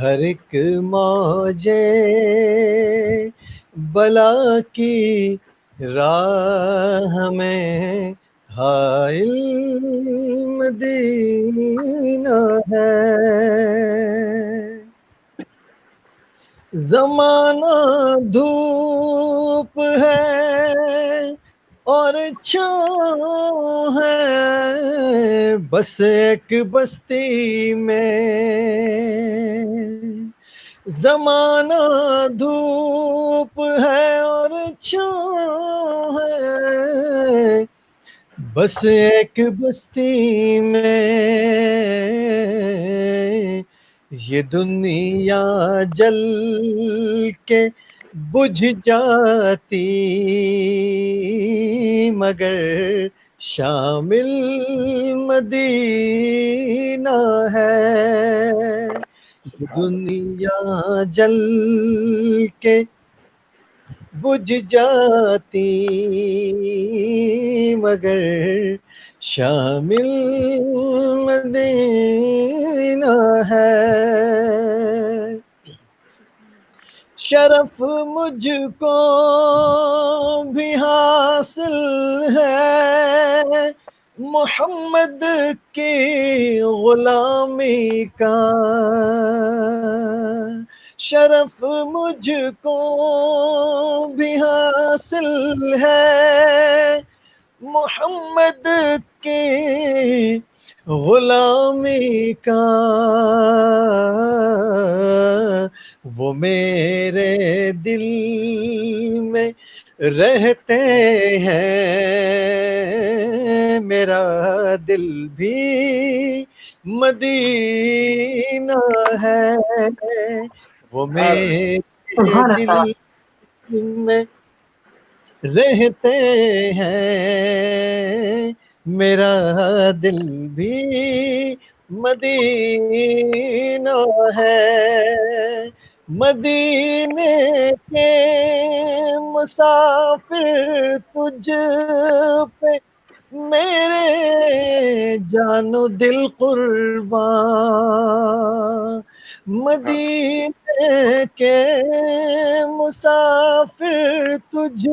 ہر ایک موجے بلا کی راہ میں حائل مدینہ ہے، زمانہ دھوپ ہے اور چھاؤں ہے، بس ایک بستی میں، زمانہ دھوپ ہے اور چھاؤں ہے، بس ایک بستی میں، یہ دنیا جل کے بجھ جاتی مگر شامل مدینہ ہے، یہ دنیا جل کے بجھ جاتی مگر شامل مدینہ ہے، شرف مجھ کو بھی حاصل ہے محمد کی غلامی کا، شرف مجھ کو بھی حاصل ہے محمد کی غلامی کا، وہ میرے دل میں رہتے ہیں، میرا دل بھی مدینہ ہے، وہ میرے
سبحان
دل
اللہ۔
میں رہتے ہیں، میرا دل بھی مدینہ ہے، مدینے کے مسافر تجھ پہ میرے جان و دل قربان، مدینے کے مسافر تجھ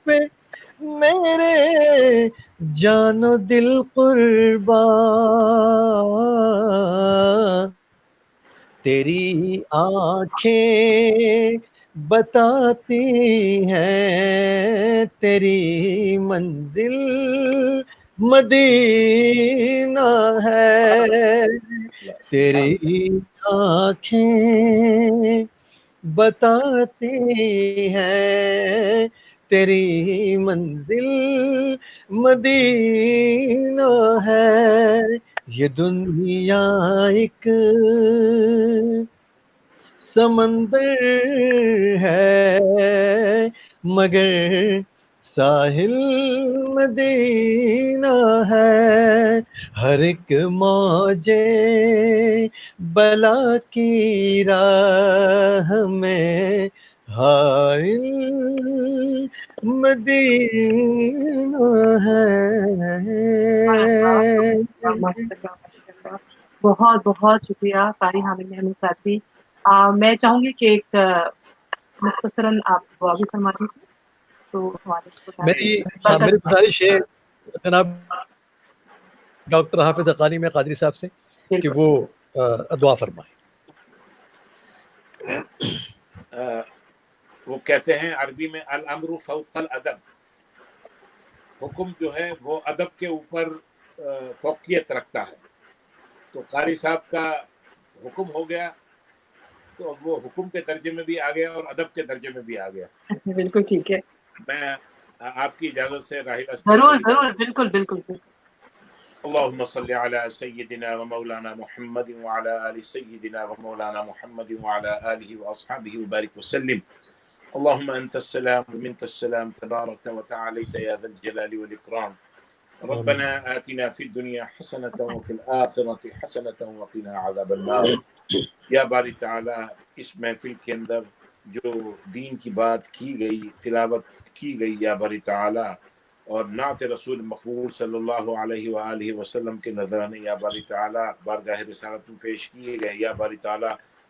پہ میرے جان و دل قربان، تیری آنکھیں بتاتی ہیں تیری منزل مدینہ ہے، تیری آنکھیں بتاتی ہیں تیری منزل مدینہ ہے، یہ دنیا ایک سمندر ہے مگر ساحل مدینہ ہے، ہر ایک موجے بلا کی راہ میں حائل مدینہ ہے۔
بہت بہت شکریہ قاری حامد محمود ساتھی۔ میں چاہوں گی کہ ایک مختصراً آپ دعا بھی فرما دیجیے تو ہمارے
میری گزارش ہے جناب ڈاکٹر حافظ حقانی میں قادری صاحب سے کہ وہ دعا فرمائیں۔
وہ کہتے ہیں عربی میں الامر فوق الادب، حکم جو ہے وہ ادب کے اوپر فوقیت رکھتا ہے، تو قاری صاحب کا حکم ہو گیا تو اب وہ حکم کے درجے میں بھی آ گیا اور ادب کے درجے میں بھی آ گیا۔
بالکل ٹھیک ہے،
میں آپ کی اجازت سے راحلہ
ضرور ضرور، بالکل بالکل بالکل۔
اللهم صل على سيدنا ومولانا محمد وعلى آل سيدنا ومولانا محمد وعلى آله وأصحابه وبارك وسلم. اللهم أنت السلام ومنك السلام، تبارك وتعاليت يا ذا الجلال والإكرام. ربنا آتنا في الدنيا حسنة وفي الآخرة حسنة وقنا عذاب النار. یا باری تعالیٰ اس محفل کے اندر جو دین کی بات کی گئی، تلاوت کی گئی یا باری تعالیٰ، اور نعت رسول مقبول صلی اللہ علیہ وآلہ وسلم کے نذرانے یا باری تعالیٰ بارگاہ رسالت میں پیش کیے گئے، یا باری تعالیٰ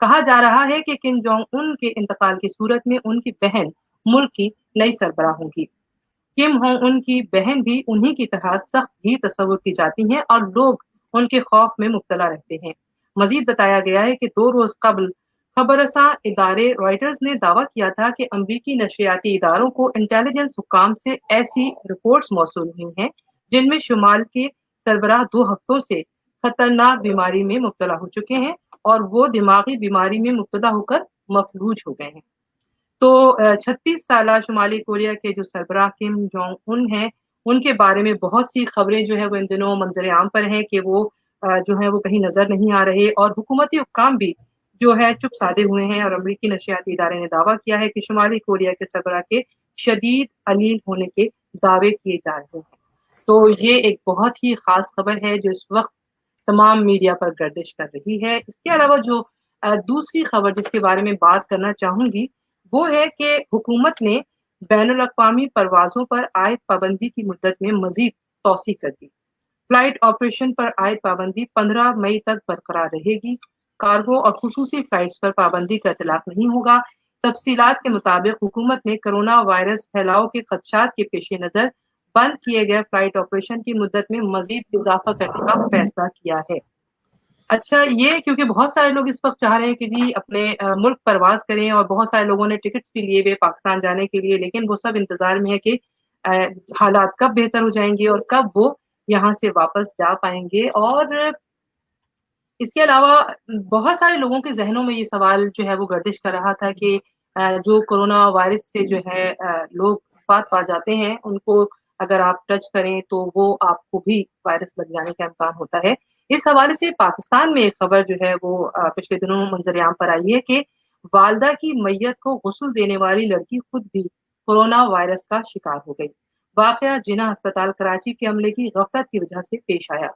کہا جا رہا ہے کہ کم جونگ ان کے انتقال کی صورت میں ان کی بہن ملک کی نئی سربراہ ہوں گی۔ کم ہونگ ان کی بہن بھی انہی کی طرح سخت بھی تصور کی جاتی ہیں اور لوگ ان کے خوف میں مبتلا رہتے ہیں۔ مزید بتایا گیا ہے کہ 2 روز قبل خبر رساں ادارے رائٹرز نے دعویٰ کیا تھا کہ امریکی نشریاتی اداروں کو انٹیلیجنس حکام سے ایسی رپورٹس موصول ہوئی ہیں جن میں شمال کے سربراہ 2 ہفتوں سے خطرناک بیماری میں مبتلا ہو چکے ہیں اور وہ دماغی بیماری میں مبتلا ہو کر مفلوج ہو گئے ہیں۔ تو 36 سالہ شمالی کوریا کے جو سربراہ کم جونگ ان ہیں ان کے بارے میں بہت سی خبریں جو ہے وہ ان دنوں منظر عام پر ہیں کہ وہ جو ہے وہ کہیں نظر نہیں آ رہے، اور حکومتی حکام بھی جو ہے چپ سادے ہوئے ہیں، اور امریکی نشریاتی ادارے نے دعویٰ کیا ہے کہ شمالی کوریا کے سربراہ کے شدید علیل ہونے کے دعوے کیے جا رہے ہیں۔ تو یہ ایک بہت ہی خاص خبر ہے جو اس وقت تمام میڈیا پر گردش کر رہی ہے۔ اس کے علاوہ جو دوسری خبر جس کے بارے میں بات کرنا چاہوں گی وہ ہے کہ حکومت نے بین الاقوامی پروازوں پر عائد پابندی کی مدت میں مزید توسیع کر دی۔ فلائٹ آپریشن پر عائد پابندی 15 مئی تک برقرار رہے گی۔ کارگو اور خصوصی فلائٹس پر پابندی کا اطلاق نہیں ہوگا۔ تفصیلات کے مطابق حکومت نے کرونا وائرس پھیلاؤ کے خدشات کے پیش نظر بند کیے گئے فلائٹ آپریشن کی مدت میں مزید اضافہ کرنے کا فیصلہ کیا ہے۔ اچھا، یہ کیونکہ بہت سارے لوگ اس وقت چاہ رہے ہیں کہ جی اپنے ملک پرواز کریں، اور بہت سارے لوگوں نے ٹکٹس بھی لیے ہوئے پاکستان جانے کے لیے، لیکن وہ سب انتظار میں ہے کہ حالات کب بہتر ہو جائیں گے اور کب وہ یہاں سے واپس جا پائیں گے۔ اور اس کے علاوہ بہت سارے لوگوں کے ذہنوں میں یہ سوال جو ہے وہ گردش کر رہا تھا کہ جو کرونا وائرس سے جو ہے لوگ وفات پا جاتے ہیں ان کو اگر آپ ٹچ کریں تو وہ آپ کو بھی وائرس لگ جانے کا امکان ہوتا ہے۔ اس حوالے سے پاکستان میں ایک خبر جو ہے وہ پچھلے دنوں منظر عام پر آئی ہے کہ والدہ کی میت کو غسل دینے والی لڑکی خود بھی کورونا وائرس کا شکار ہو گئی۔ واقعہ جناح ہسپتال کراچی کے عملے کی غفلت کی وجہ سے پیش آیا۔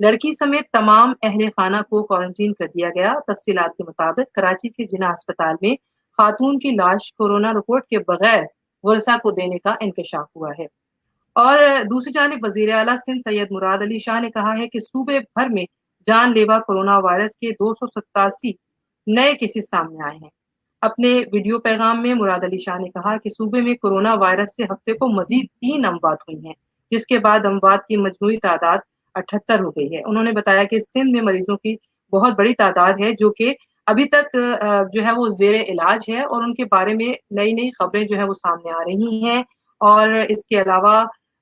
لڑکی سمیت تمام اہل خانہ کو کوارنٹین کر دیا گیا۔ تفصیلات کے مطابق کراچی کے جناح ہسپتال میں خاتون کی لاش کورونا رپورٹ کے بغیر ورثہ کو دینے کا انکشاف ہوا ہے۔ اور دوسری جانب وزیر اعلیٰ سندھ سید مراد علی شاہ نے کہا ہے کہ صوبے بھر میں جان لیوا کورونا وائرس کے 287 نئے کیسز سامنے آئے ہیں۔ اپنے ویڈیو پیغام میں مراد علی شاہ نے کہا کہ صوبے میں کورونا وائرس سے ہفتے کو مزید 3 اموات ہوئی ہیں، جس کے بعد اموات کی مجموعی تعداد 78 ہو گئی ہے۔ انہوں نے بتایا کہ سندھ میں مریضوں کی بہت بڑی تعداد ہے جو کہ ابھی تک جو ہے وہ زیر علاج ہے، اور ان کے بارے میں نئی خبریں جو ہے وہ سامنے آ رہی ہیں۔ اور اس کے علاوہ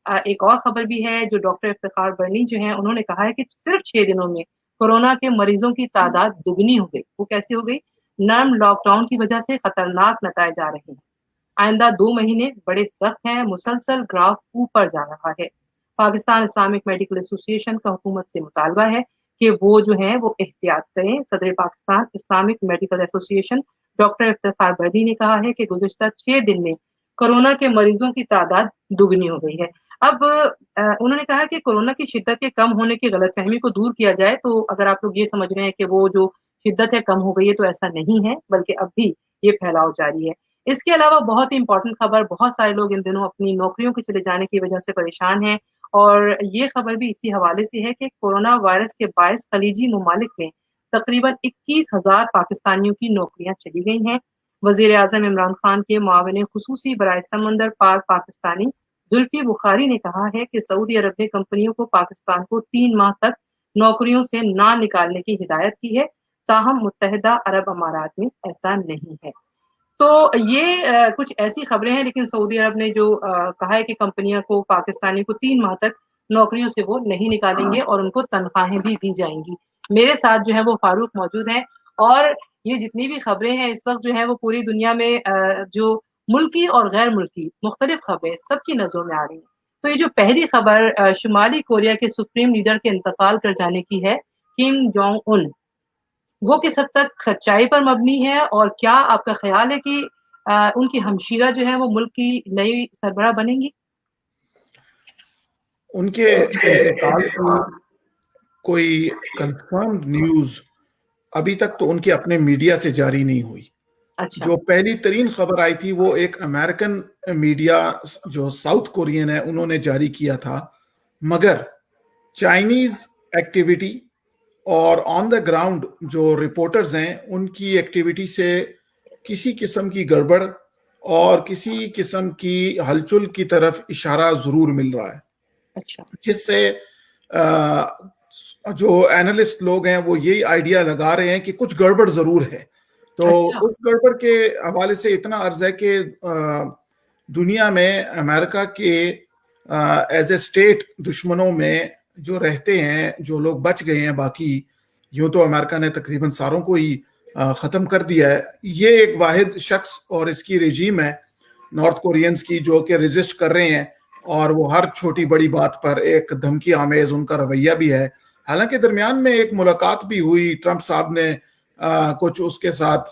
ایک اور خبر بھی ہے جو ڈاکٹر افتخار برنی جو ہیں انہوں نے کہا ہے کہ صرف 6 دنوں میں کورونا کے مریضوں کی تعداد دگنی ہو گئی۔ وہ کیسے ہو گئی؟ نرم لاک ڈاؤن کی وجہ سے خطرناک نتائج آ رہے ہیں۔ آئندہ 2 مہینے بڑے سخت ہیں، مسلسل گراف اوپر جا رہا ہے۔ پاکستان اسلامک میڈیکل ایسوسی ایشن کا حکومت سے مطالبہ ہے کہ وہ جو ہیں وہ احتیاط کریں۔ صدر پاکستان اسلامک میڈیکل ایسوسی ایشن ڈاکٹر افتخار برنی نے کہا ہے کہ گزشتہ 6 دن میں کورونا کے مریضوں کی تعداد دگنی ہو گئی ہے۔ اب انہوں نے کہا کہ کورونا کی شدت کے کم ہونے کی غلط فہمی کو دور کیا جائے، تو اگر آپ لوگ یہ سمجھ رہے ہیں کہ وہ جو شدت ہے کم ہو گئی ہے تو ایسا نہیں ہے، بلکہ اب بھی یہ پھیلاؤ جاری ہے۔ اس کے علاوہ بہت ہی امپورٹنٹ خبر، بہت سارے لوگ ان دنوں اپنی نوکریوں کے چلے جانے کی وجہ سے پریشان ہیں، اور یہ خبر بھی اسی حوالے سے ہے کہ کورونا وائرس کے باعث خلیجی ممالک میں تقریباً 21,000 پاکستانیوں کی نوکریاں چلی گئی ہیں۔ وزیر اعظم عمران خان کے معاون خصوصی برائے سمندر پار پاکستانی زلفی بخاری نے کہا ہے کہ سعودی عرب نے کمپنیوں کو پاکستان کو 3 ماہ تک نوکریوں سے نہ نکالنے کی ہدایت کی ہے، تاہم متحدہ عرب امارات میں ایسا نہیں ہے۔ تو یہ کچھ ایسی خبریں ہیں، لیکن سعودی عرب نے جو کہا ہے کہ کمپنیاں کو پاکستانی کو 3 ماہ تک نوکریوں سے وہ نہیں نکالیں گے اور ان کو تنخواہیں بھی دی جائیں گی۔ میرے ساتھ جو ہے وہ فاروق موجود ہیں، اور یہ جتنی بھی خبریں ہیں اس وقت جو ہے وہ پوری دنیا میں جو ملکی اور غیر ملکی مختلف خبریں سب کی نظروں میں آ رہی ہیں۔ تو یہ جو پہلی خبر شمالی کوریا کے سپریم لیڈر کے انتقال کر جانے کی ہے، کم جونگ ان، وہ کس حد تک سچائی پر مبنی ہے، اور کیا آپ کا خیال ہے کہ ان کی ہمشیرہ جو ہے وہ ملک کی نئی سربراہ بنیں گی؟
ان کے انتقال کی کوئی کنفرم نیوز ابھی تک تو ان کے اپنے میڈیا سے جاری نہیں ہوئی۔
اچھا،
جو پہلی ترین خبر آئی تھی وہ ایک امریکن میڈیا جو ساؤتھ کورین ہے انہوں نے جاری کیا تھا، مگر چائنیز ایکٹیویٹی اور آن دا گراؤنڈ جو رپورٹرز ہیں ان کی ایکٹیویٹی سے کسی قسم کی گڑبڑ اور کسی قسم کی ہلچل کی طرف اشارہ ضرور مل رہا ہے.
اچھا.
جس سے جو اینالسٹ لوگ ہیں وہ یہی آئیڈیا لگا رہے ہیں کہ کچھ گڑبڑ ضرور ہے. تو اس گڑبڑ کے حوالے سے اتنا عرض ہے کہ دنیا میں امریکہ کے ایز اے اسٹیٹ دشمنوں میں جو رہتے ہیں، جو لوگ بچ گئے ہیں، باقی یوں تو امریکہ نے تقریباً ساروں کو ہی ختم کر دیا ہے. یہ ایک واحد شخص اور اس کی رجیم ہے نارتھ کورینز کی، جو کہ ریزسٹ کر رہے ہیں اور وہ ہر چھوٹی بڑی بات پر ایک دھمکی آمیز ان کا رویہ بھی ہے. حالانکہ درمیان میں ایک ملاقات بھی ہوئی، ٹرمپ صاحب نے کچھ اس کے ساتھ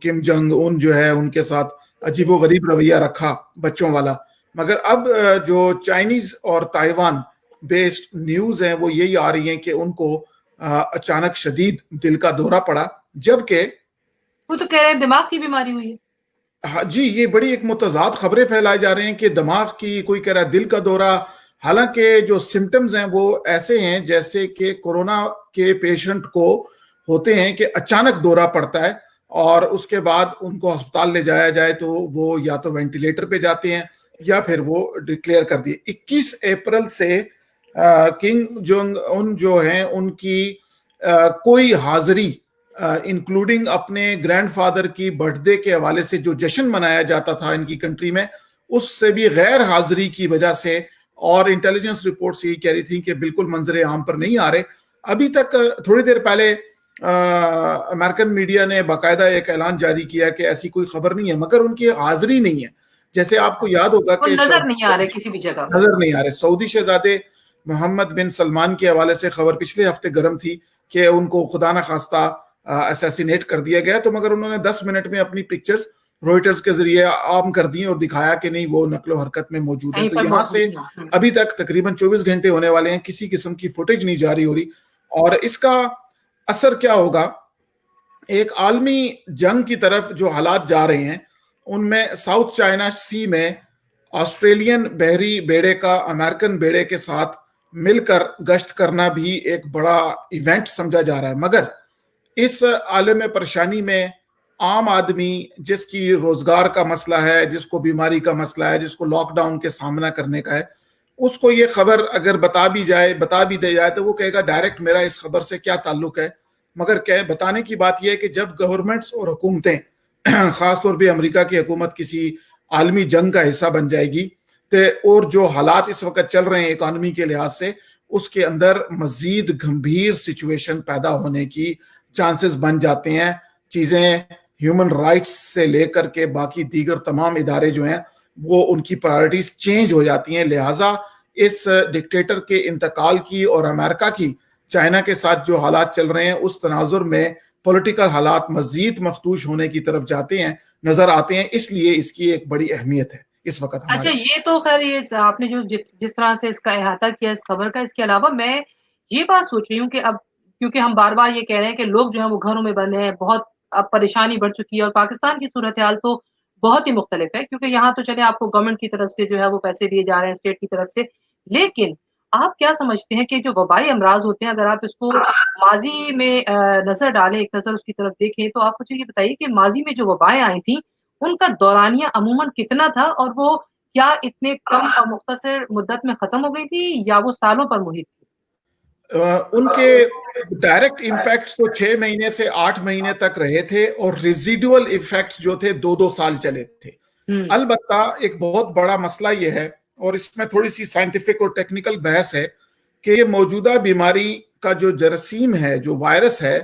کم جنگ ان جو ہے ان کے ساتھ عجیب و غریب رویہ رکھا بچوں والا. مگر اب جو چائنیز اور تائیوان بیسڈ نیوز ہیں وہ یہی آ رہی ہیں کہ ان کو اچانک شدید دل کا دورہ پڑا، جبکہ
وہ تو کہہ رہے ہیں دماغ کی بیماری ہوئی ہے.
جی یہ بڑی ایک متضاد خبریں پھیلائے جا رہے ہیں کہ دماغ کی، کوئی کہہ رہا ہے دل کا دورہ. حالانکہ جو سمٹمز ہیں وہ ایسے ہیں جیسے کہ کورونا کے پیشنٹ کو ہوتے ہیں کہ اچانک دورہ پڑتا ہے اور اس کے بعد ان کو ہسپتال لے جایا جائے تو وہ یا تو وینٹیلیٹر پہ جاتے ہیں یا پھر وہ ڈکلیئر کر دیے. 21 اپریل سے کنگ جونگ ان جو ہیں ان کی کوئی حاضری انکلوڈنگ اپنے گرینڈ فادر کی برتھ ڈے کے حوالے سے جو جشن منایا جاتا تھا ان کی کنٹری میں، اس سے بھی غیر حاضری کی وجہ سے، اور انٹیلیجنس رپورٹس یہی کہہ رہی تھیں کہ بالکل منظر عام پر نہیں آ رہے. ابھی تک تھوڑی دیر پہلے امریکن میڈیا نے باقاعدہ ایک اعلان جاری کیا کہ ایسی کوئی خبر نہیں ہے، مگر ان کی حاضری نہیں ہے. جیسے آپ کو یاد ہوگا کہ
نظر نہیں آ رہے کسی بھی جگہ،
نظر نہیں آ رہے. سعودی شہزادے محمد بن سلمان کے حوالے سے خبر پچھلے ہفتے گرم تھی کہ ان کو خدا نہ خواستہ اسیسینیٹ کر دیا گیا، تو مگر انہوں نے 10 منٹ میں اپنی پکچرز روئٹرز کے ذریعے عام کر دی اور دکھایا کہ نہیں وہ نقل و حرکت میں موجود ہے. تو یہاں سے ابھی تک تقریباً 24 گھنٹے ہونے والے ہیں، کسی قسم کی فوٹیج نہیں جاری ہو رہی. اور اس کا اثر کیا ہوگا؟ ایک عالمی جنگ کی طرف جو حالات جا رہے ہیں ان میں ساؤتھ چائنا سی میں آسٹریلین بحری بیڑے کا امریکن بیڑے کے ساتھ مل کر گشت کرنا بھی ایک بڑا ایونٹ سمجھا جا رہا ہے. مگر اس عالم پریشانی میں عام آدمی جس کی روزگار کا مسئلہ ہے، جس کو بیماری کا مسئلہ ہے، جس کو لاک ڈاؤن کے سامنا کرنے کا ہے، اس کو یہ خبر اگر بتا بھی دی جائے تو وہ کہے گا ڈائریکٹ میرا اس خبر سے کیا تعلق ہے. مگر بتانے کی بات یہ ہے کہ جب گورنمنٹس اور حکومتیں، خاص طور پہ امریکہ کی حکومت کسی عالمی جنگ کا حصہ بن جائے گی اور جو حالات اس وقت چل رہے ہیں اکانومی کے لحاظ سے، اس کے اندر مزید گمبھیر سچویشن پیدا ہونے کی چانسز بن جاتے ہیں. چیزیں ہیومن رائٹس سے لے کر کے باقی دیگر تمام ادارے جو ہیں وہ ان کی پرائرٹیز چینج ہو جاتی ہیں. لہٰذا اس ڈکٹیٹر کے انتقال کی اور امریکہ کی چائنا کے ساتھ جو حالات چل رہے ہیں اس تناظر میں پولیٹیکل حالات مزید مخدوش ہونے کی طرف جاتے ہیں، نظر آتے ہیں. اس لیے اس کی ایک بڑی اہمیت ہے اس وقت.
اچھا یہ تو خیر یہ آپ نے جو جس طرح سے اس کا احاطہ کیا اس خبر کا، اس کے علاوہ میں یہ بات سوچ رہی ہوں کہ اب کیونکہ ہم بار بار یہ کہہ رہے ہیں کہ لوگ جو ہیں وہ گھروں میں بندے ہیں، بہت اب پریشانی بڑھ چکی ہے، اور پاکستان کی صورتحال تو بہت ہی مختلف ہے کیونکہ یہاں تو چلے آپ کو گورنمنٹ کی طرف سے جو ہے وہ پیسے دیے جا رہے ہیں اسٹیٹ کی طرف سے. لیکن آپ کیا سمجھتے ہیں کہ جو وبائی امراض ہوتے ہیں، اگر آپ اس کو ماضی میں نظر ڈالیں، ایک نظر اس کی طرف دیکھیں، تو آپ مجھے یہ بتائیے کہ ماضی میں جو وبائیں آئی تھیں ان کا دورانیہ عموماً کتنا تھا، اور وہ کیا اتنے کم اور مختصر مدت میں ختم ہو گئی تھی یا وہ سالوں پر محیط تھی؟
ان کے ڈائریکٹ امپیکٹس تو 6 مہینے سے 8 مہینے تک رہے تھے اور ریزیڈول ایفیکٹس جو تھے 2 سال چلے تھے. البتہ ایک بہت بڑا مسئلہ یہ ہے، اور اس میں تھوڑی سی سائنٹیفک اور ٹیکنیکل بحث ہے، کہ یہ موجودہ بیماری کا جو جراثیم ہے، جو وائرس ہے،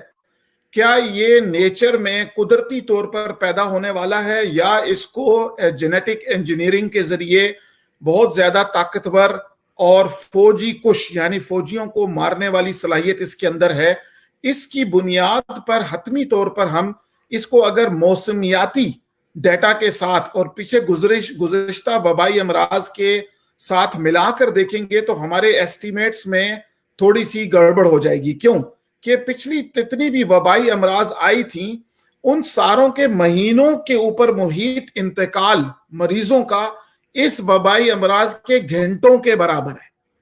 کیا یہ نیچر میں قدرتی طور پر پیدا ہونے والا ہے یا اس کو جینیٹک انجینئرنگ کے ذریعے بہت زیادہ طاقتور اور فوجی کش یعنی فوجیوں کو مارنے والی صلاحیت اس کے اندر ہے. اس کی بنیاد پر حتمی طور پر ہم اس کو اگر موسمیاتی ڈیٹا کے ساتھ اور پیچھے گزشتہ وبائی امراض کے ساتھ ملا کر دیکھیں گے تو ہمارے ایسٹیمیٹس میں تھوڑی سی گڑبڑ ہو جائے گی. کیوں کہ پچھلی جتنی بھی وبائی امراض آئی تھیں ان ساروں کے مہینوں کے اوپر محیط انتقال مریضوں کا اس وبائی امراض کے گھنٹوں کے برابر ہے.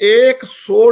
100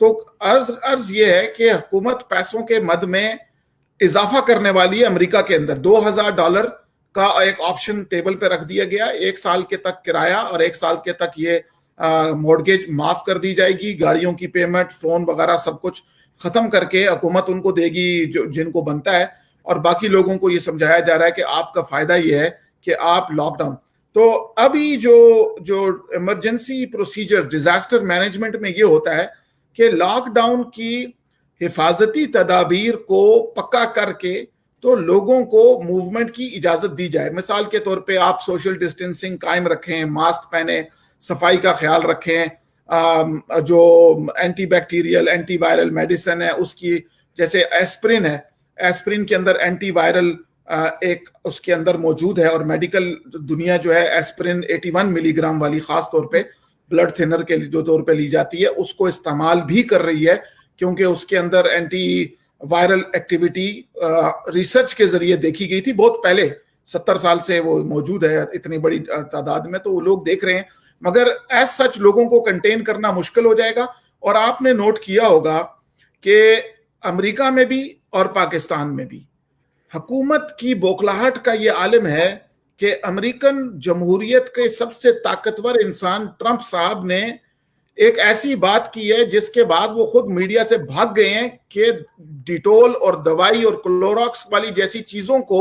تو عرض یہ ہے کہ حکومت پیسوں کے مد میں اضافہ کرنے والی ہے. امریکہ کے اندر $2,000 کا ایک آپشن ٹیبل پہ رکھ دیا گیا, 1 سال کے تک کرایہ اور 1 سال کے تک یہ مورگیج معاف کر دی جائے گی, گاڑیوں کی پیمنٹ, فون وغیرہ سب کچھ ختم کر کے حکومت ان کو دے گی جن کو بنتا ہے, اور باقی لوگوں کو یہ سمجھایا جا رہا ہے کہ آپ کا فائدہ یہ ہے کہ آپ لاک ڈاؤن. تو ابھی جو ایمرجنسی پروسیجر ڈیزاسٹر مینجمنٹ میں یہ ہوتا ہے کہ لاک ڈاؤن کی حفاظتی تدابیر کو پکا کر کے تو لوگوں کو موومنٹ کی اجازت دی جائے. مثال کے طور پہ آپ سوشل ڈسٹینسنگ قائم رکھیں, ماسک پہنیں, صفائی کا خیال رکھیں, جو anti bacterial anti viral medicine ہے اس کی, جیسے ایسپرین ہے, ایسپرین کے اندر اینٹی وائرل ایک اس کے اندر موجود ہے, اور میڈیکل دنیا جو ہے ایسپرین 81 ملی گرام والی خاص طور پہ بلڈ تھنر کے جو طور پہ لی جاتی ہے اس کو استعمال بھی کر رہی ہے, کیونکہ اس کے اندر اینٹی وائرل ایکٹیویٹی ریسرچ کے ذریعے دیکھی گئی تھی بہت پہلے, 70 سال سے وہ موجود ہے اتنی بڑی تعداد میں, تو وہ لوگ دیکھ رہے ہیں, مگر ایز سچ لوگوں کو کنٹین کرنا مشکل ہو جائے گا. اور آپ نے نوٹ کیا ہوگا کہ امریکہ میں بھی اور پاکستان میں بھی حکومت کی بوکھلاہٹ کا یہ عالم ہے کہ امریکن جمہوریت کے سب سے طاقتور انسان ٹرمپ صاحب نے ایک ایسی بات کی ہے جس کے بعد وہ خود میڈیا سے بھاگ گئے ہیں کہ ڈیٹول اور دوائی اور کلوراکس والی جیسی چیزوں کو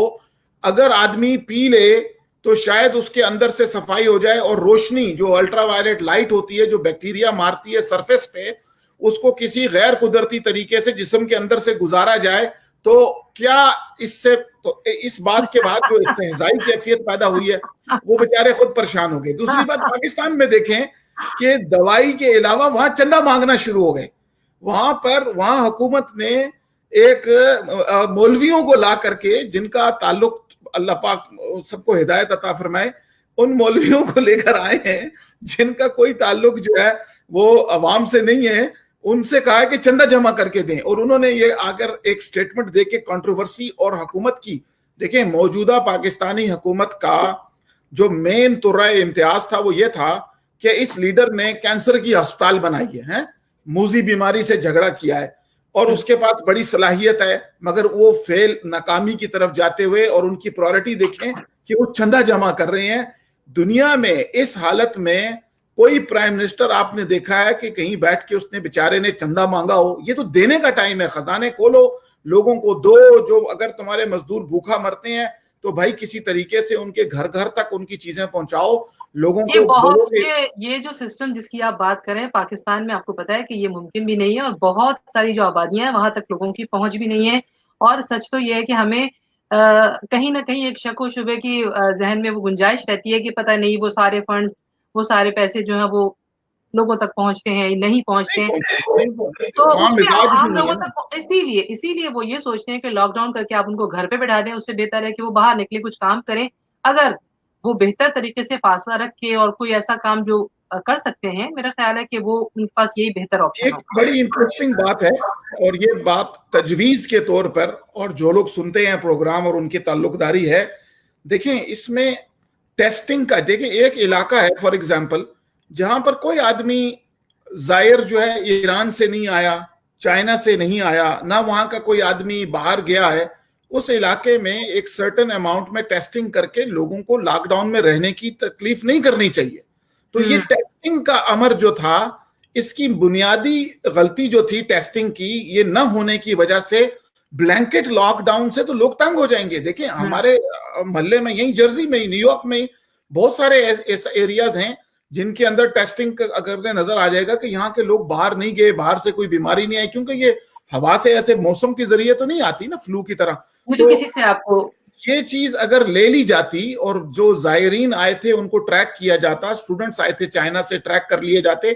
اگر آدمی پی لے تو شاید اس کے اندر سے صفائی ہو جائے, اور روشنی جو الٹرا وائلٹ لائٹ ہوتی ہے جو بیکٹیریا مارتی ہے سرفیس پہ, اس کو کسی غیر قدرتی طریقے سے جسم کے اندر سے گزارا جائے. تو کیا اس سے تو اس بات کے بعد جو استہزائی کیفیت پیدا ہوئی ہے وہ بیچارے خود پریشان ہو گئے. دوسری بات پاکستان میں دیکھیں کہ دوائی کے علاوہ وہاں چندہ مانگنا شروع ہو گئے. وہاں حکومت نے ایک مولویوں کو لا کر کے, جن کا تعلق اللہ پاک سب کو ہدایت عطا فرمائے, ان مولویوں کو لے کر آئے ہیں جن کا کوئی تعلق جو ہے وہ عوام سے نہیں ہے, ان سے کہا کہ چندہ جمع کر کے دیں. اور انہوں نے یہ آ کر ایک سٹیٹمنٹ دے کے کنٹروورسی اور حکومت کی, دیکھیں موجودہ پاکستانی حکومت کا جو مین طرح امتیاز تھا وہ یہ تھا کہ اس لیڈر نے کینسر کی ہسپتال بنائی ہے, موذی بیماری سے جھگڑا کیا ہے, اور اس کے پاس بڑی صلاحیت ہے, مگر وہ ناکامی کی طرف جاتے ہوئے, اور ان کی پرائورٹی دیکھیں کہ وہ چندہ جمع کر رہے ہیں. دنیا میں اس حالت میں کوئی پرائم منسٹر آپ نے دیکھا ہے کہ کہیں بیٹھ کے اس نے بیچارے نے چندہ مانگا ہو؟ یہ تو دینے کا ٹائم ہے, خزانے کھولو, لوگوں کو دو. جو اگر تمہارے مزدور بھوکا مرتے ہیں تو بھائی کسی طریقے سے ان کے گھر تک ان کی چیزیں پہنچاؤ, لوگوں کو.
یہ جو سسٹم جس کی آپ بات کریں پاکستان میں, آپ کو پتا ہے کہ یہ ممکن بھی نہیں ہے, اور بہت ساری جو آبادیاں ہیں وہاں تک لوگوں کی پہنچ بھی نہیں ہے. اور سچ تو یہ ہے کہ ہمیں کہیں نہ کہیں ایک شک و شبے کی ذہن میں وہ گنجائش رہتی ہے کہ پتہ نہیں وہ سارے فنڈز, وہ سارے پیسے جو ہیں وہ لوگوں تک پہنچتے ہیں نہیں پہنچتے ہیں. تو اس میں عام لوگوں تک اسی لیے وہ یہ سوچتے ہیں کہ لاک ڈاؤن کر کے آپ ان کو گھر پہ بٹھا دیں, اس سے بہتر ہے کہ وہ باہر نکلے, کچھ کام کریں. اگر وہ بہتر طریقے سے فاصلہ رکھ کے اور کوئی ایسا کام جو کر سکتے ہیں, میرا خیال ہے کہ وہ ان کے پاس یہی بہتر آپشن ہے.
ایک بڑی انٹرسٹنگ بات ہے, اور یہ بات تجویز کے طور پر, اور جو لوگ سنتے ہیں پروگرام اور ان کی تعلق داری ہے, دیکھیں اس میں ٹیسٹنگ کا, دیکھیں ایک علاقہ ہے فار ایگزامپل جہاں پر کوئی آدمی زائر جو ہے ایران سے نہیں آیا, چائنا سے نہیں آیا, نہ وہاں کا کوئی آدمی باہر گیا ہے, اس علاقے میں ایک سرٹن اماؤنٹ میں ٹیسٹنگ کر کے لوگوں کو لاک ڈاؤن میں رہنے کی تکلیف نہیں کرنی چاہیے. تو یہ ٹیسٹنگ کا امر جو تھا, اس کی بنیادی غلطی جو تھی ٹیسٹنگ کی, یہ نہ ہونے کی وجہ سے بلینکٹ لاک ڈاؤن سے تو لوگ تنگ ہو جائیں گے. دیکھیں ہمارے محلے میں, یہیں جرسی میں, نیو یارک میں بہت سارے ایسے ایریاز ہیں جن کے اندر ٹیسٹنگ اگر نظر آ جائے گا کہ یہاں کے لوگ باہر نہیں گئے, باہر سے کوئی بیماری نہیں آئی, کیونکہ یہ ہوا سے ایسے موسم کے ذریعے تو نہیں آتی نا, فلو کی طرح.
تو کسی سے آپ کو
یہ چیز اگر لے لی جاتی اور جو زائرین آئے تھے ان کو ٹریک کیا جاتا, اسٹوڈنٹس آئے تھے چائنا سے ٹریک کر لیے جاتے,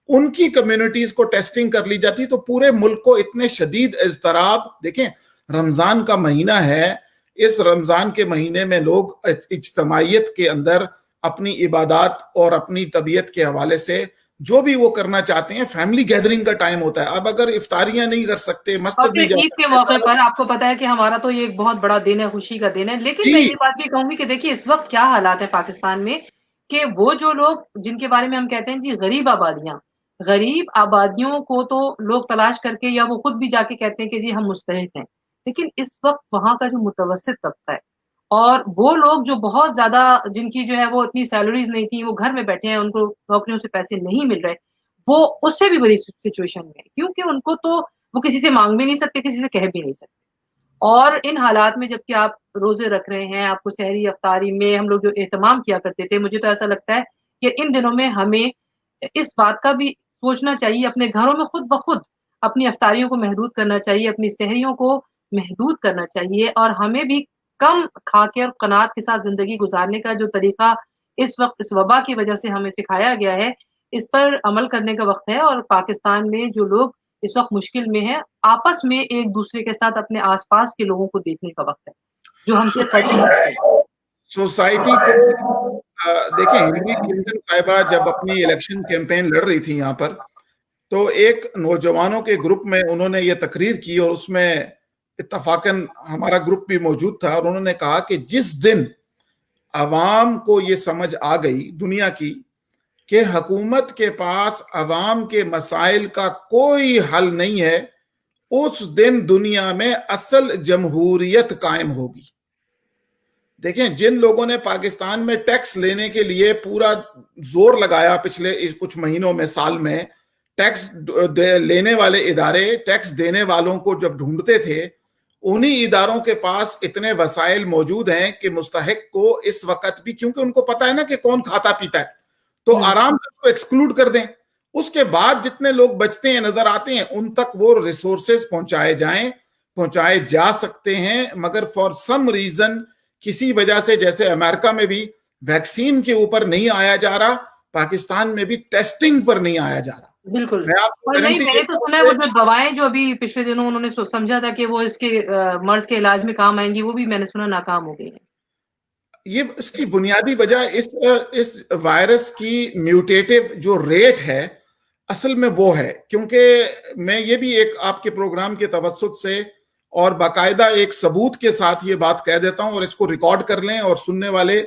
ان کی کمیونٹیز کو ٹیسٹنگ کر لی جاتی, تو پورے ملک کو اتنے شدید اضطراب. دیکھیں رمضان کا مہینہ ہے, اس رمضان کے مہینے میں لوگ اجتماعیت کے اندر اپنی عبادات اور اپنی طبیعت کے حوالے سے جو بھی وہ کرنا چاہتے ہیں, فیملی گیدرنگ کا ٹائم ہوتا ہے. اب اگر افطاریاں نہیں کر سکتے, مسجد میں
عید کے موقع پر, آپ کو پتا ہے کہ ہمارا تو یہ ایک بہت بڑا دن ہے, خوشی کا دن ہے, لیکن میں یہ بات بھی کہوں گی کہ دیکھیے اس وقت کیا حالات ہیں پاکستان میں, کہ وہ جو لوگ جن کے بارے میں ہم کہتے ہیں جی غریب آبادیاں, غریب آبادیوں کو تو لوگ تلاش کر کے یا وہ خود بھی جا کے کہتے ہیں کہ جی ہم مستحق ہیں، لیکن اس وقت وہاں کا جو متوسط طبقہ ہے اور وہ لوگ جو بہت زیادہ جن کی جو ہے وہ اتنی سیلریز نہیں تھی، وہ گھر میں بیٹھے ہیں، ان کو نوکریوں سے پیسے نہیں مل رہے، وہ اس سے بھی بڑی سچویشن میں ہے، کیونکہ ان کو تو وہ کسی سے مانگ بھی نہیں سکتے، کسی سے کہہ بھی نہیں سکتے۔ اور ان حالات میں جب کہ آپ روزے رکھ رہے ہیں، آپ کو سحری افطاری میں ہم لوگ جو اہتمام کیا کرتے تھے، مجھے تو ایسا لگتا ہے کہ ان دنوں میں ہمیں اس بات کا بھی سوچنا چاہیے، اپنے گھروں میں خود بخود اپنی افطاریوں کو محدود کرنا چاہیے، اپنی سحریوں کو محدود کرنا چاہیے، اور ہمیں بھی کم کھا کے اور قناعت کے ساتھ زندگی گزارنے کا جو طریقہ اس وقت اس وبا کی وجہ سے ہمیں سکھایا گیا ہے، اس پر عمل کرنے کا وقت ہے۔ اور پاکستان میں جو لوگ اس وقت مشکل میں ہیں، آپس میں ایک دوسرے کے ساتھ اپنے آس پاس کے لوگوں کو دیکھنے کا وقت ہے جو ہم سے قریب ہیں۔
سوسائٹی کو دیکھیں، ہلری کلنٹن صاحبہ جب اپنی الیکشن کیمپین لڑ رہی تھی یہاں پر، تو ایک نوجوانوں کے گروپ میں انہوں نے یہ تقریر کی، اور اس میں اتفاقاً ہمارا گروپ بھی موجود تھا، اور انہوں نے کہا کہ جس دن عوام کو یہ سمجھ آ گئی دنیا کی کہ حکومت کے پاس عوام کے مسائل کا کوئی حل نہیں ہے، اس دن دنیا میں اصل جمہوریت قائم ہوگی۔ دیکھیں، جن لوگوں نے پاکستان میں ٹیکس لینے کے لیے پورا زور لگایا پچھلے کچھ مہینوں میں، سال میں، ٹیکس لینے والے ادارے ٹیکس دینے والوں کو جب ڈھونڈتے تھے، انہی اداروں کے پاس اتنے وسائل موجود ہیں کہ مستحق کو اس وقت بھی، کیونکہ ان کو پتا ہے نا کہ کون کھاتا پیتا ہے، تو آرام سے اس کو ایکسکلوڈ کر دیں۔ اس کے بعد جتنے لوگ بچتے ہیں، نظر آتے ہیں، ان تک وہ ریسورسز پہنچائے جا سکتے ہیں، مگر فار سم ریزن، کسی وجہ سے، جیسے امریکہ میں بھی ویکسین کے اوپر نہیں آیا جا رہا، پاکستان میں بھی ٹیسٹنگ پر نہیں آیا جا رہا۔
بالکل، اور نہیں، میں نے تو سنا ہے وہ جو دوائیں جو ابھی پچھلے دنوں انہوں نے سمجھا تھا کہ وہ اس کے مرض کے علاج میں کام آئیں گی، وہ بھی میں نے سنا ناکام ہو گئی ہیں۔
یہ اس کی بنیادی وجہ اس وائرس کی میوٹیٹو جو ریٹ ہے، اصل میں وہ ہے، کیونکہ میں یہ بھی ایک آپ کے پروگرام کے توسط سے اور باقاعدہ ایک ثبوت کے ساتھ یہ بات کہہ دیتا ہوں، اور اس کو ریکارڈ کر لیں، اور سننے والے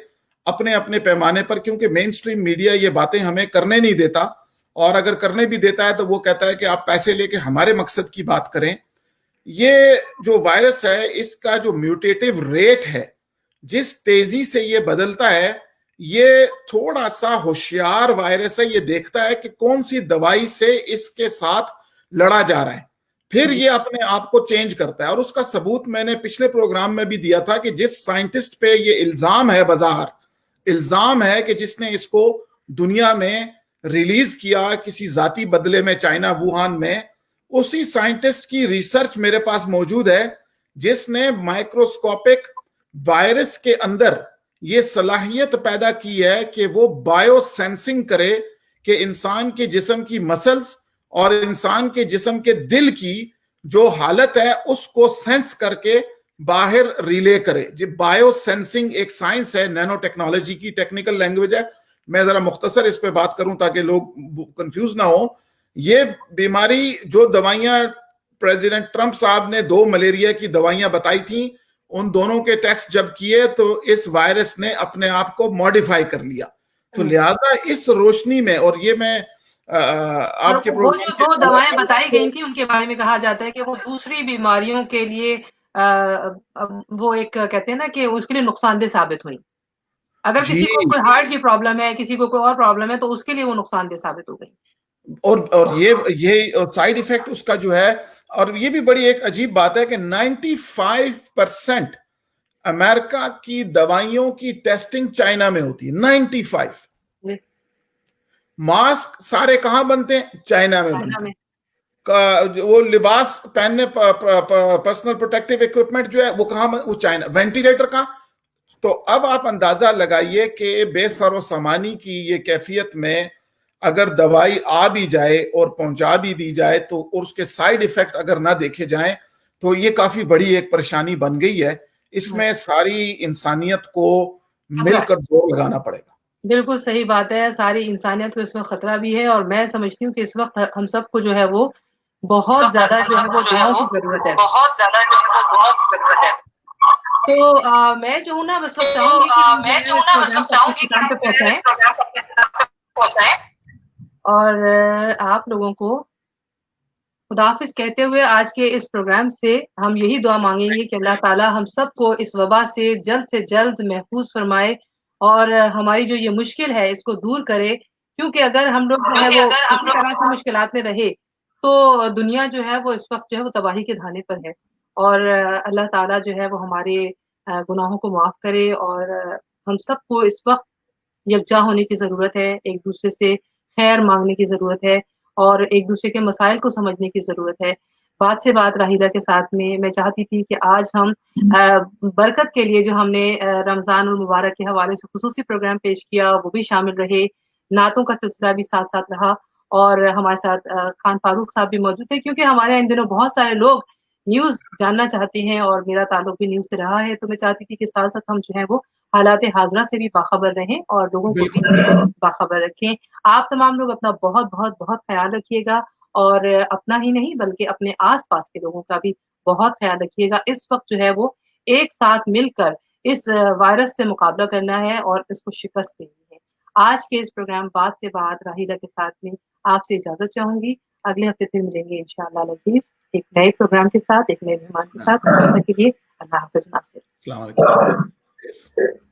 اپنے اپنے پیمانے پر، کیونکہ مین سٹریم میڈیا یہ باتیں ہمیں کرنے نہیں دیتا، اور اگر کرنے بھی دیتا ہے تو وہ کہتا ہے کہ آپ پیسے لے کے ہمارے مقصد کی بات کریں۔ یہ جو وائرس ہے، اس کا جو میوٹیٹو ریٹ ہے، جس تیزی سے یہ بدلتا ہے، یہ تھوڑا سا ہوشیار وائرس ہے، یہ دیکھتا ہے کہ کون سی دوائی سے اس کے ساتھ لڑا جا رہا ہے، پھر یہ اپنے آپ کو چینج کرتا ہے۔ اور اس کا ثبوت میں نے پچھلے پروگرام میں بھی دیا تھا کہ جس سائنٹسٹ پہ یہ الزام ہے، بظاہر الزام ہے کہ جس نے اس کو دنیا میں ریلیز کیا کسی ذاتی بدلے میں چائنا ووہان میں، اسی سائنٹسٹ کی ریسرچ میرے پاس موجود ہے، جس نے مائکروسکوپک وائرس کے اندر یہ صلاحیت پیدا کی ہے کہ وہ بائیو سینسنگ کرے، کہ انسان کے جسم کی مسلز اور انسان کے جسم کے دل کی جو حالت ہے اس کو سینس کر کے باہر ریلے کرے۔ یہ بائیو سینسنگ ایک سائنس ہے، نینو ٹیکنالوجی کی ٹیکنیکل لینگویج ہے۔ میں ذرا مختصر اس پہ بات کروں تاکہ لوگ کنفیوز نہ ہوں۔ یہ بیماری، جو دوائیاں پریزیڈنٹ ٹرمپ صاحب نے 2 ملیریا کی دوائیاں بتائی تھیں، ان دونوں کے ٹیسٹ جب کیے تو اس وائرس نے اپنے آپ کو موڈیفائی کر لیا۔ تو لہذا اس روشنی میں، اور یہ میں آپ کے
وہ جو 2 دوائیں بتائی گئی تھیں ان کے بارے میں کہا جاتا ہے کہ وہ دوسری بیماریوں کے لیے وہ ایک کہتے ہیں نا کہ اس کے لیے نقصان دہ ثابت ہوئی۔ اگر کسی کو کوئی ہارٹ کی پرابلم ہے، کسی کو کوئی اور پرابلم ہے، تو اس کے لیے وہ نقصان دہ ثابت ہو گئی۔
اور یہ سائیڈ ایفیکٹ اس کا جو ہے، اور یہ بھی بڑی ایک عجیب بات ہے کہ 95% امریکہ کی دوائیوں کی ٹیسٹنگ چائنا میں ہوتی ہے۔ 95 ماسک سارے کہاں بنتے ہیں؟ چائنا میں بنتے ہیں۔ وہ لباس پہننے، پرسنل پروٹیکٹیو ایکوپمنٹ جو ہے وہ کہاں؟ وہ چائنا۔ وینٹیلیٹر کہاں؟ تو اب آپ اندازہ لگائیے کہ بے سر و سامانی کی یہ کیفیت میں اگر دوائی آ بھی جائے اور پہنچا بھی دی جائے تو اس کے سائیڈ ایفیکٹ اگر نہ دیکھے جائیں تو یہ کافی بڑی ایک پریشانی بن گئی ہے۔ اس میں ساری انسانیت کو مل کر زور لگانا پڑے گا۔
بالکل صحیح بات ہے، ساری انسانیت کو اس میں خطرہ بھی ہے، اور میں سمجھتی ہوں کہ اس وقت ہم سب کو جو ہے وہ بہت زیادہ جو ہے وہ دعاؤں کی ضرورت ہے۔ تو میں جو ہوں نا بس وقت چاہوں گی کہ پہ پہنچائیں، اور آپ لوگوں کو خداحافظ کہتے ہوئے آج کے اس پروگرام سے ہم یہی دعا مانگیں گے کہ اللہ تعالیٰ ہم سب کو اس وبا سے جلد محفوظ فرمائے اور ہماری جو یہ مشکل ہے اس کو دور کرے، کیونکہ اگر ہم لوگ جو ہے وہ اسی طرح سے مشکلات میں رہے تو دنیا جو ہے وہ اس وقت جو ہے وہ تباہی کے دھانے پر ہے، اور اللہ تعالیٰ جو ہے وہ ہمارے گناہوں کو معاف کرے، اور ہم سب کو اس وقت یکجا ہونے کی ضرورت ہے، ایک دوسرے سے خیر مانگنے کی ضرورت ہے، اور ایک دوسرے کے مسائل کو سمجھنے کی ضرورت ہے۔ بات سے بات راہیلہ کے ساتھ میں چاہتی تھی کہ آج ہم برکت کے لیے جو ہم نے رمضان المبارک کے حوالے سے خصوصی پروگرام پیش کیا وہ بھی شامل رہے، نعتوں کا سلسلہ بھی ساتھ ساتھ رہا، اور ہمارے ساتھ خان فاروق صاحب بھی موجود تھے، کیونکہ ہمارے ان دنوں بہت سارے لوگ نیوز جاننا چاہتے ہیں اور میرا تعلق بھی نیوز سے رہا ہے، تو میں چاہتی تھی کہ ساتھ ساتھ ہم جو ہے وہ حالات حاضرہ سے بھی باخبر رہیں اور لوگوں کو بھی باخبر رکھیں۔ آپ تمام لوگ اپنا بہت بہت بہت خیال رکھیے گا، اور اپنا ہی نہیں بلکہ اپنے آس پاس کے لوگوں کا بھی بہت خیال رکھیے گا۔ اس وقت جو ہے وہ ایک ساتھ مل کر اس وائرس سے مقابلہ کرنا ہے اور اس کو شکست دینی ہے۔ آج کے اس پروگرام بات سے بات راہیلہ کے ساتھ میں آپ سے اجازت چاہوں گی، اگلے ہفتے پھر ملیں گے انشاءاللہ العزیز ایک نئے پروگرام کے ساتھ، ایک نئے مہمان کے ساتھ۔ تب تک کے لیے اللہ حافظ ناصر۔
السلام علیکم۔